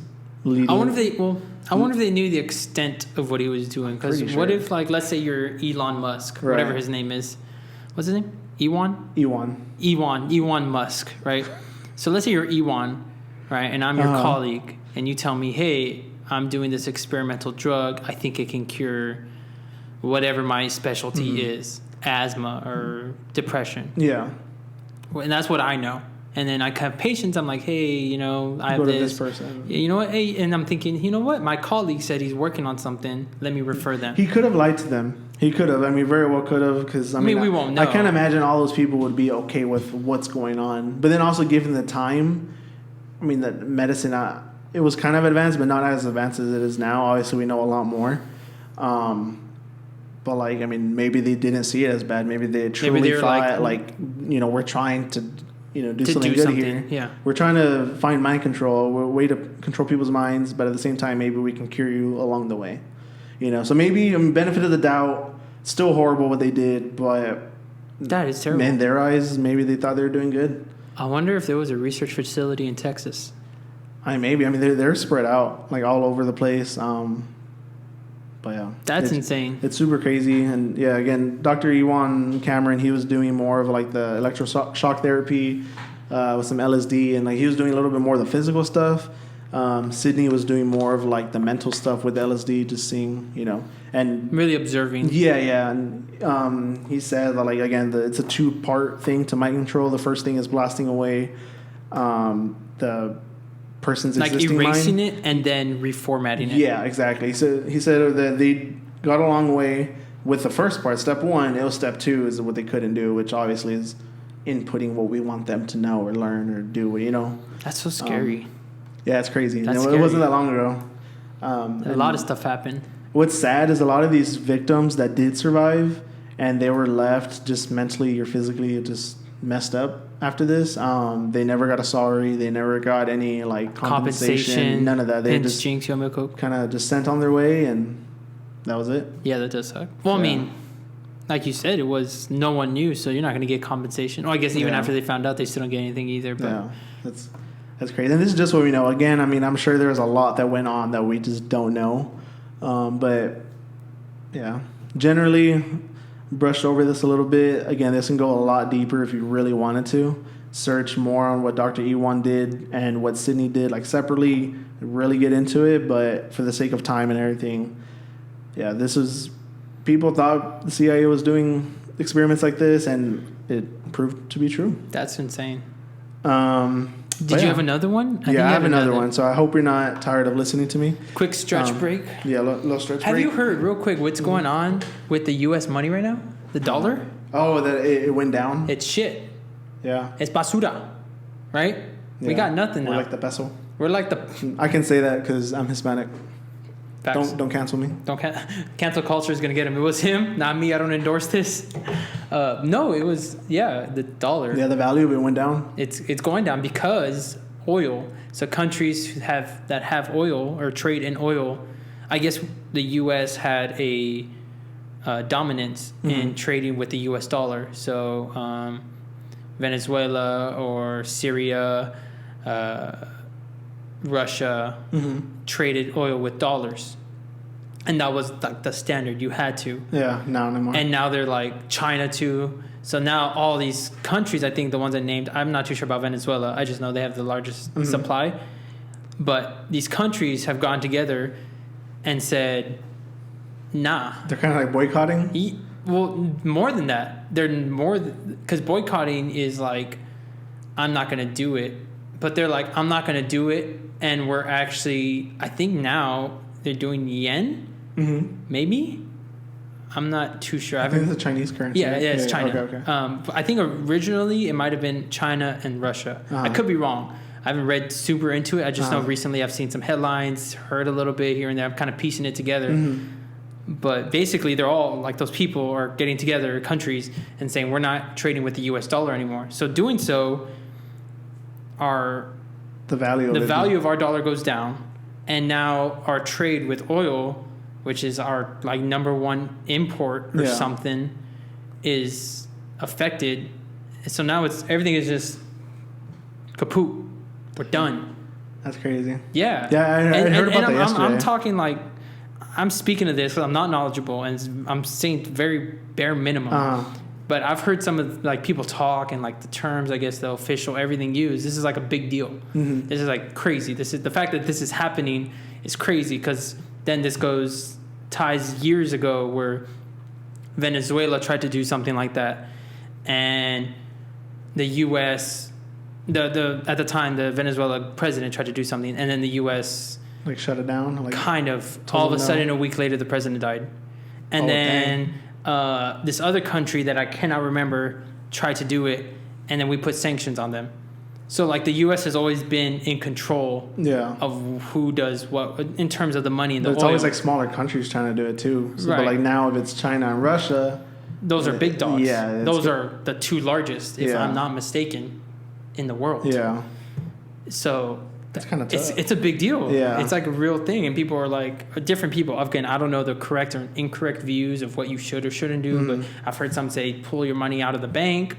leading. I wonder if they knew the extent of what he was doing. Because what if, like, let's say you're Elon Musk, whatever his name is. what's his name? Elon Musk, right? So let's say you're Elon, right? And I'm your colleague, and you tell me, hey, I'm doing this experimental drug. I think it can cure whatever my specialty is, asthma or depression. Yeah. And that's what I know. And then I have patients. I'm like, hey, I have this person. You know what? Hey, and I'm thinking, you know what? My colleague said he's working on something. Let me refer them. He could have lied to them. He could have. I mean, very well could have. Because we won't know. I can't imagine all those people would be okay with what's going on. But then also, given the time, I mean, that medicine, it was kind of advanced, but not as advanced as it is now. Obviously, we know a lot more. But maybe they didn't see it as bad. Maybe they truly thought, we're trying to. Do something good here. Yeah. We're trying to find mind control. We're a way to control people's minds, but at the same time, maybe we can cure you along the way. So maybe benefit of the doubt, still horrible what they did, but that is terrible. In their eyes, maybe they thought they were doing good. I wonder if there was a research facility in Texas. Maybe. I mean, they're spread out all over the place. But yeah, that's insane. It's super crazy. And yeah, again, Dr. Ewan Cameron, he was doing more of the electroshock therapy with some LSD, and he was doing a little bit more of the physical stuff. Sydney was doing more of the mental stuff with LSD, just seeing, and really observing. Yeah. And he said that again, it's a 2-part thing to mind control. The first thing is blasting away the person's existing erasing mind. it and then reformatting it. Yeah, exactly. So he said that they got a long way with the first part. Step 1, it was step 2 is what they couldn't do, which obviously is inputting what we want them to know or learn or do. That's so scary. Yeah, it's crazy. That's scary. It wasn't that long ago. A lot of stuff happened. What's sad is a lot of these victims that did survive and they were left just mentally or physically just messed up after this. They never got a sorry. They never got any compensation. None of that. They just kind of just sent on their way, and that was it. Yeah, that does suck. Well, I mean, like you said, it was no one knew, so you're not going to get compensation. Well, I guess even after they found out, they still don't get anything either. But yeah, that's crazy. And this is just what we know. Again, I mean, I'm sure there was a lot that went on that we just don't know. But yeah, generally brushed over this a little bit. Again, this can go a lot deeper if you really wanted to. Search more on what Dr. Ewan did and what Sydney did, separately, really get into it. But for the sake of time and everything, yeah, people thought the CIA was doing experiments like this, and it proved to be true. That's insane. Did you have another one? I have another one. So I hope you're not tired of listening to me. Quick stretch break. Yeah, little stretch break. Have you heard, real quick, what's going on with the U.S. money right now? The dollar? Oh, that it went down? It's shit. Yeah. It's basura, right? Yeah. We got nothing now. We're like the peso. We're like the... I can say that because I'm Hispanic. Facts. Don't cancel me. Cancel culture is going to get him. It was him, not me. I don't endorse this. No, it was, the dollar. Yeah, the value of it went down. It's going down because oil. So countries that have oil or trade in oil, I guess the U.S. had a dominance in trading with the U.S. dollar. So Venezuela or Syria, Russia traded oil with dollars, and that was the standard. You had to. Yeah, now no more. And now they're like China too. So now all these countries, I think the ones I named, I'm not too sure about Venezuela. I just know they have the largest supply. But these countries have gone together and said, nah. They're kind of boycotting? Well, more than that. They're more... Because boycotting is I'm not going to do it. But they're like, I'm not going to do it. And we're actually... I think now they're doing yen? Maybe? I'm not too sure. I think it's a Chinese currency. Yeah, it's China. Okay. I think originally it might have been China and Russia. I could be wrong. I haven't read super into it. I just know recently I've seen some headlines, heard a little bit here and there. I'm kind of piecing it together. But basically, they're all those people are getting together, countries, and saying we're not trading with the U.S. dollar anymore. So doing so, the value of our dollar goes down, and now our trade with oil, which is our number one import or something, is affected. So now everything is just kaput. We're done. That's crazy. Yeah. Yeah, I heard about that yesterday. I'm talking I'm speaking of this because I'm not knowledgeable and I'm saying very bare minimum. But But I've heard some of like people talk and like the terms, I guess the official everything used. This is like a big deal. Mm-hmm. This is like crazy. This is the fact that this is happening is crazy because then this ties years ago where Venezuela tried to do something like that, and the U.S. at the time the Venezuela president tried to do something, and then the U.S. like shut it down. Like kind of all of a sudden a week later the president died, and then this other country that I cannot remember tried to do it, and then we put sanctions on them. So like the U.S. has always been in control of who does what in terms of the money and the oil. It's always like smaller countries trying to do it too. So, But like now if it's China and Russia, those are big dogs. Yeah, those are the two largest, if I'm not mistaken, in the world. Yeah. So that's kind of tough. It's a big deal. Yeah. It's like a real thing, and people are like different people. Again, I don't know the correct or incorrect views of what you should or shouldn't do, but I've heard some say pull your money out of the bank.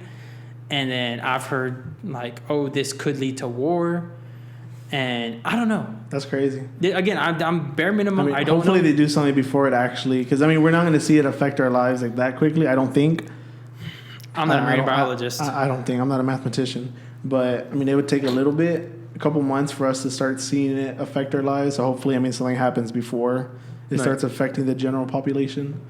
And then I've heard like, oh, this could lead to war, and I don't know. That's crazy. Again, I'm bare minimum. I don't. Hopefully, they do something before it actually, because we're not going to see it affect our lives like that quickly. I don't think. I'm not a marine biologist. I don't think I'm not a mathematician, but it would take a couple months for us to start seeing it affect our lives. So hopefully, something happens before it starts affecting the general population.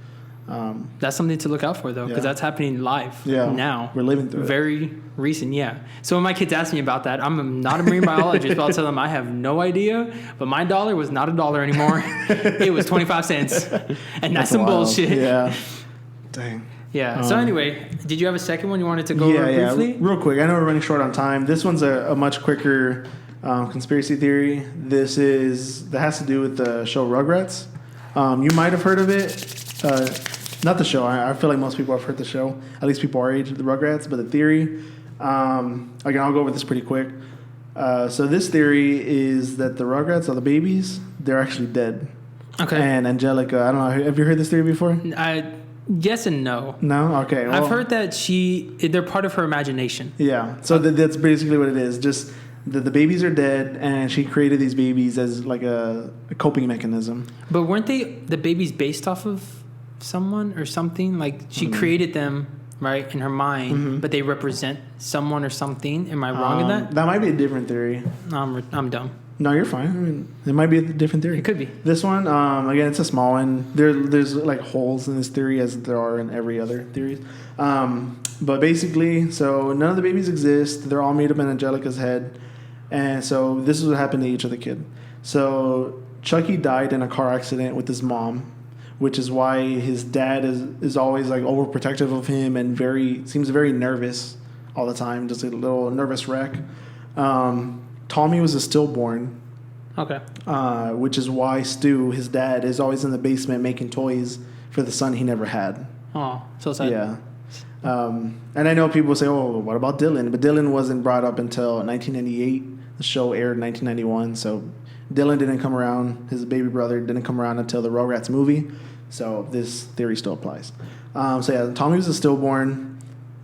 That's something to look out for, though, because that's happening live now. We're living through it. Very recent, So when my kids ask me about that, I'm not a marine biologist, but I'll tell them I have no idea. But my dollar was not $1 anymore. It was 25 cents. And that's some wild. bullshit. Yeah. Dang. Yeah. So anyway, did you have a second one you wanted to go over briefly? Yeah. Real quick. I know we're running short on time. This one's a much quicker conspiracy theory. That has to do with the show Rugrats. You might have heard of it. Not the show. I feel like most people have heard the show. At least people our age, the Rugrats. But the theory, again, I'll go over this pretty quick. So this theory is that the Rugrats, or the babies, they're actually dead. Okay. And Angelica, I don't know. Have you heard this theory before? Yes and no. No? Okay. Well, I've heard that they're part of her imagination. Yeah. So that's basically what it is. Just the babies are dead, and she created these babies as like a coping mechanism. But weren't the babies based off of someone or something? Like she created them right in her mind, but they represent someone or something. Am I wrong in that? That might be a different theory. I'm dumb. No, you're fine. It might be a different theory. It could be. This one, again, it's a small one. There's like holes in this theory as there are in every other theory. But basically, so none of the babies exist. They're all made up in Angelica's head. And so this is what happened to each of the kid. So Chucky died in a car accident with his mom, which is why his dad is always like overprotective of him and seems very nervous all the time, just a little nervous wreck. Tommy was a stillborn. Okay. Which is why Stu, his dad, is always in the basement making toys for the son he never had. Oh, so sad. Yeah. And I know people say, oh, what about Dylan? But Dylan wasn't brought up until 1998. The show aired in 1991, so Dylan didn't come around. His baby brother didn't come around until the Rugrats movie. So this theory still applies. Tommy was a stillborn.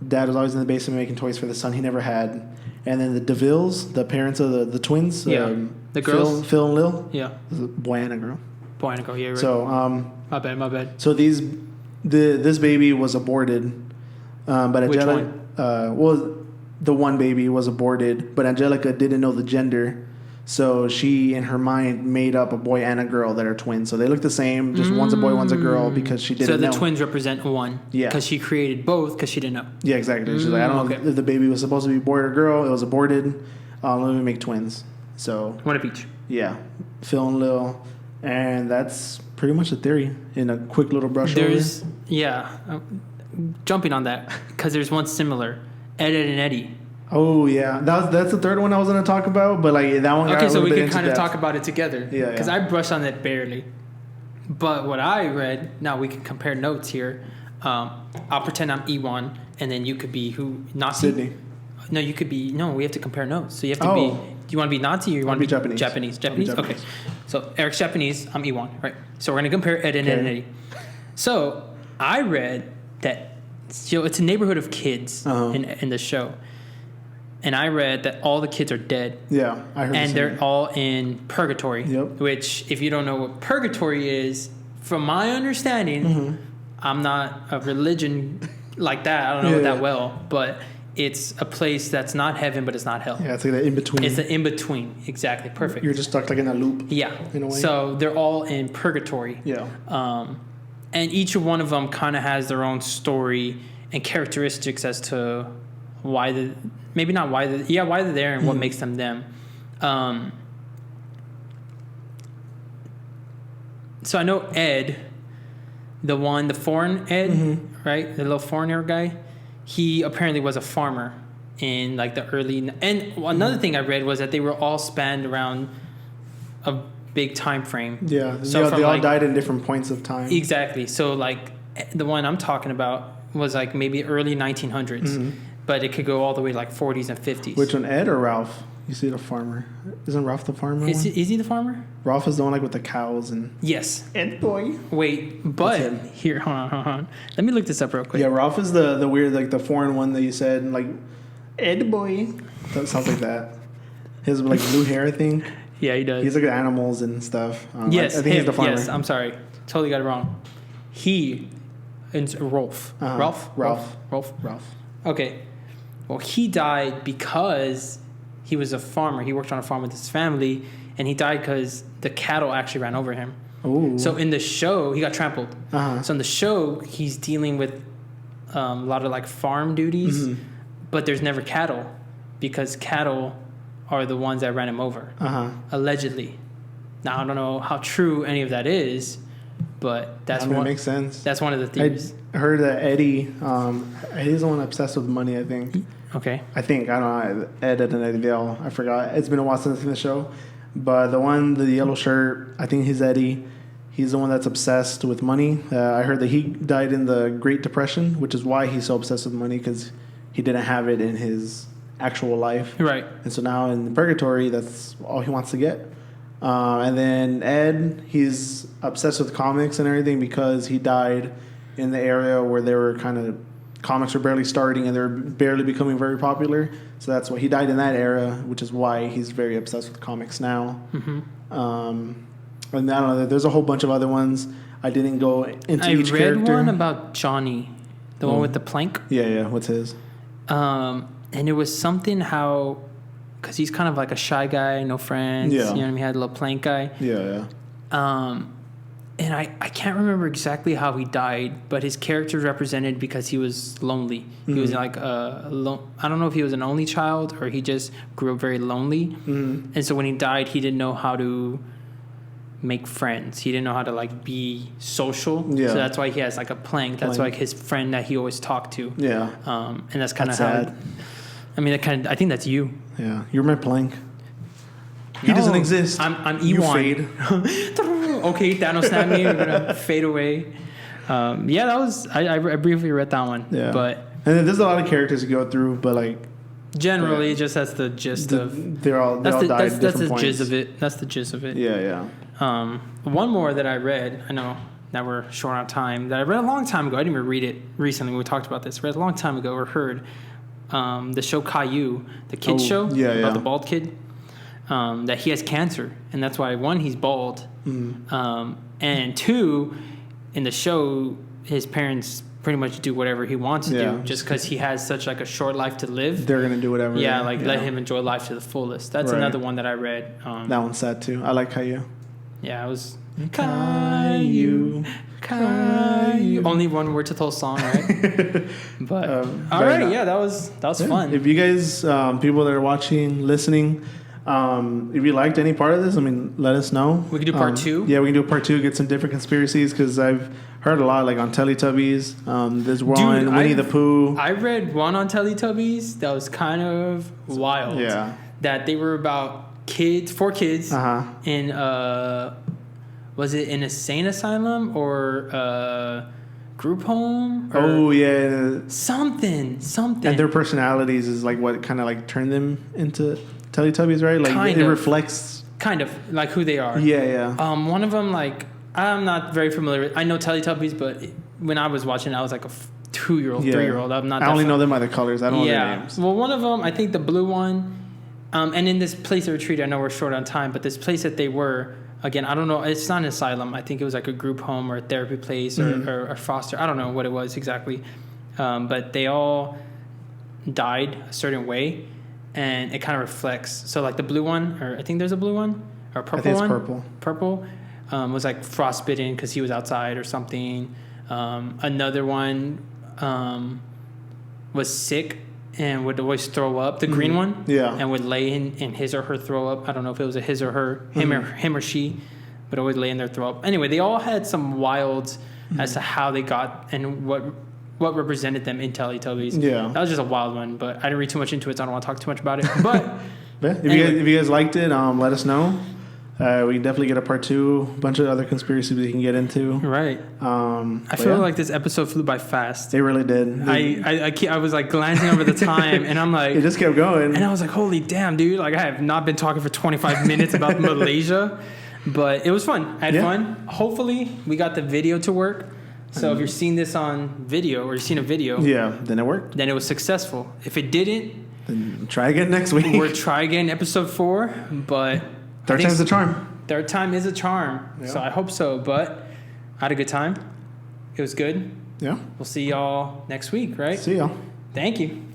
Dad was always in the basement making toys for the son he never had. And then the DeVilles, the parents of the twins, the girls, Phil and Lil, boy and a girl. Boy and a girl, yeah, right. So my bad. So this baby was aborted, but Which Angelica, the one baby was aborted, but Angelica didn't know the gender. So she, in her mind, made up a boy and a girl that are twins. So they look the same, just one's a boy, one's a girl, because she didn't know. So the twins represent one. Yeah. Because she created both because she didn't know. Yeah, exactly. She's like, I don't know if the baby was supposed to be boy or girl. It was aborted. Let me make twins. So one of each. Yeah. Phil and Lil. And that's pretty much the theory in a quick little brush over. Jumping on that, because there's one similar. Ed and Eddie. Oh yeah, that's the third one I was gonna talk about, but like that one. Okay, so we can kind of talk about it together. Yeah. Because I brushed on it barely, but what I read. Now we can compare notes here. I'll pretend I'm Ewan, and then you could be who? Nazi. Sydney. No, you could be. No, we have to compare notes. So you have to be. Do you want to be Nazi or you want to be Japanese? Japanese. Okay. So Eric's Japanese. I'm Ewan. Right. So we're gonna compare Ed and Eddie. So I read that. It's a neighborhood of kids in the show. And I read that all the kids are dead. Yeah, I heard. And they're all in purgatory. Yep. Which, if you don't know what purgatory is, from my understanding, I'm not a religion like that. I don't know it that well, but it's a place that's not heaven, but it's not hell. Yeah, it's like the in-between. It's the in-between. Exactly. Perfect. You're just stuck like in a loop. Yeah. In a way. So they're all in purgatory. Yeah. And each one of them kind of has their own story and characteristics as to why they're there and what makes them them. So I know Ed, the foreign Ed, right? The little foreigner guy. He apparently was a farmer in like the early... And another thing I read was that they were all spanned around a big time frame. Yeah, so they all died in different points of time. Exactly. So like the one I'm talking about was like maybe early 1900s, but it could go all the way like 40s and 50s. Which one, Ed or Ralph? You see the farmer. Isn't Ralph the farmer? Is he the farmer? Ralph is the one like with the cows and... Yes. Ed boy. Wait, but here, hold on. Let me look this up real quick. Yeah, Ralph is the weird, like the foreign one that you said, like, Ed boy. That sounds like that. He has like blue hair, I think. Yeah, he does. He's like animals and stuff. Yes, I think he's the farmer. Yes, I'm sorry. Totally got it wrong. It's Rolf. Ralph. Okay. Well, he died because he was a farmer. He worked on a farm with his family, and he died because the cattle actually ran over him. Ooh. So in the show, he got trampled. So in the show, he's dealing with a lot of like farm duties, but there's never cattle because cattle are the ones that ran him over, allegedly. Now, I don't know how true any of that is, but that's what makes sense. That's one of the theories. I heard that Eddie's the one obsessed with money, I think. Okay. I don't know. Ed and Eddie, I forgot. It's been a while since I've seen the show. But the yellow shirt, I think he's Eddie. He's the one that's obsessed with money. I heard that he died in the Great Depression, which is why he's so obsessed with money, because he didn't have it in his actual life. Right. And so now in purgatory, that's all he wants to get. And then Ed, he's obsessed with comics and everything because he died in the area where they were comics were barely starting and they were barely becoming very popular. So that's why he died in that era, which is why he's very obsessed with comics now. And I don't know, there's a whole bunch of other ones. I didn't go into each character. I read one about Johnny, the one with the plank. Yeah. What's his? And it was something how, because he's kind of like a shy guy, no friends. Yeah. You know what I mean? He had a little plank guy. Yeah. And I can't remember exactly how he died, but his character represented because he was lonely. He was like I don't know if he was an only child or he just grew up very lonely. And so when he died, he didn't know how to make friends. He didn't know how to like be social. Yeah. So that's why he has like a plank. That's like his friend that he always talked to. Yeah. And that's kind of how. I think that's you. Yeah. You're my plank. He doesn't exist. I'm E1. You fade. Okay, Thanos snapped me. We're gonna fade away. That was. I briefly read that one. Yeah. But and there's a lot of characters to go through, but like generally, just that's the gist of. They all died at different points. That's the gist of it. Yeah. One more that I read. I know that we're short on time. That I read a long time ago. I didn't even read it recently. We talked about this. I read a long time ago or heard the show Caillou, the kids show about the bald kid. That he has cancer, and that's why, one, he's bald, and two, in the show, his parents pretty much do whatever he wants to do, just because he has such like a short life to live. They're gonna do whatever. Yeah, let him enjoy life to the fullest. That's another one that I read. That one's sad too. I like Caillou. Yeah, it was Caillou. Only one word to the whole song, right? But all right, that was fun. If you guys, people that are watching, listening. If you liked any part of this, let us know. We can do part 2. Yeah, we can do part 2. Get some different conspiracies because I've heard a lot, like on Teletubbies. There's one Winnie the Pooh. I read one on Teletubbies that was kind of wild. Yeah, that they were about 4 kids in was it an insane asylum or group home? Something. And their personalities is like what kind of like turned them into Teletubbies, right? Like it reflects kind of like who they are. Yeah. One of them, like I'm not very familiar with. I know Teletubbies, but when I was watching, I was like a 2-year-old, 3-year-old. I'm not. I only know them by the colors. I don't know their names. Well, one of them, I think the blue one, and in this place they were treated. I know we're short on time, but this place that they were. Again, I don't know. It's not an asylum. I think it was like a group home or a therapy place or foster. I don't know what it was exactly. but they all died a certain way, and it kind of reflects. So like the blue one, or I think there's a blue one, or purple I think it's one. Purple was like frostbitten because he was outside or something. Another one was sick and would always throw up. The green one, and would lay in his or her throw up. I don't know if it was a his or her, him or she, but always lay in their throw up. Anyway, they all had some wilds as to how they got and what represented them in Teletubbies. Yeah, that was just a wild one, but I didn't read too much into it, so I don't want to talk too much about it. But if you guys liked it, let us know. We can definitely get a part 2, a bunch of other conspiracies we can get into. Right. I feel like this episode flew by fast. It really did. I was like glancing over the time, and I'm like, it just kept going. And I was like, holy damn, dude! Like I have not been talking for 25 minutes about Malaysia, but it was fun. I had fun. Hopefully, we got the video to work. So if you're seeing this on video or you're seeing a video, then it worked. Then it was successful. If it didn't, then try again next week. We'll try again episode 4, but third time's a charm. Third time is a charm. Yeah. So I hope so. But I had a good time. It was good. Yeah. We'll see y'all next week, right? See y'all. Thank you.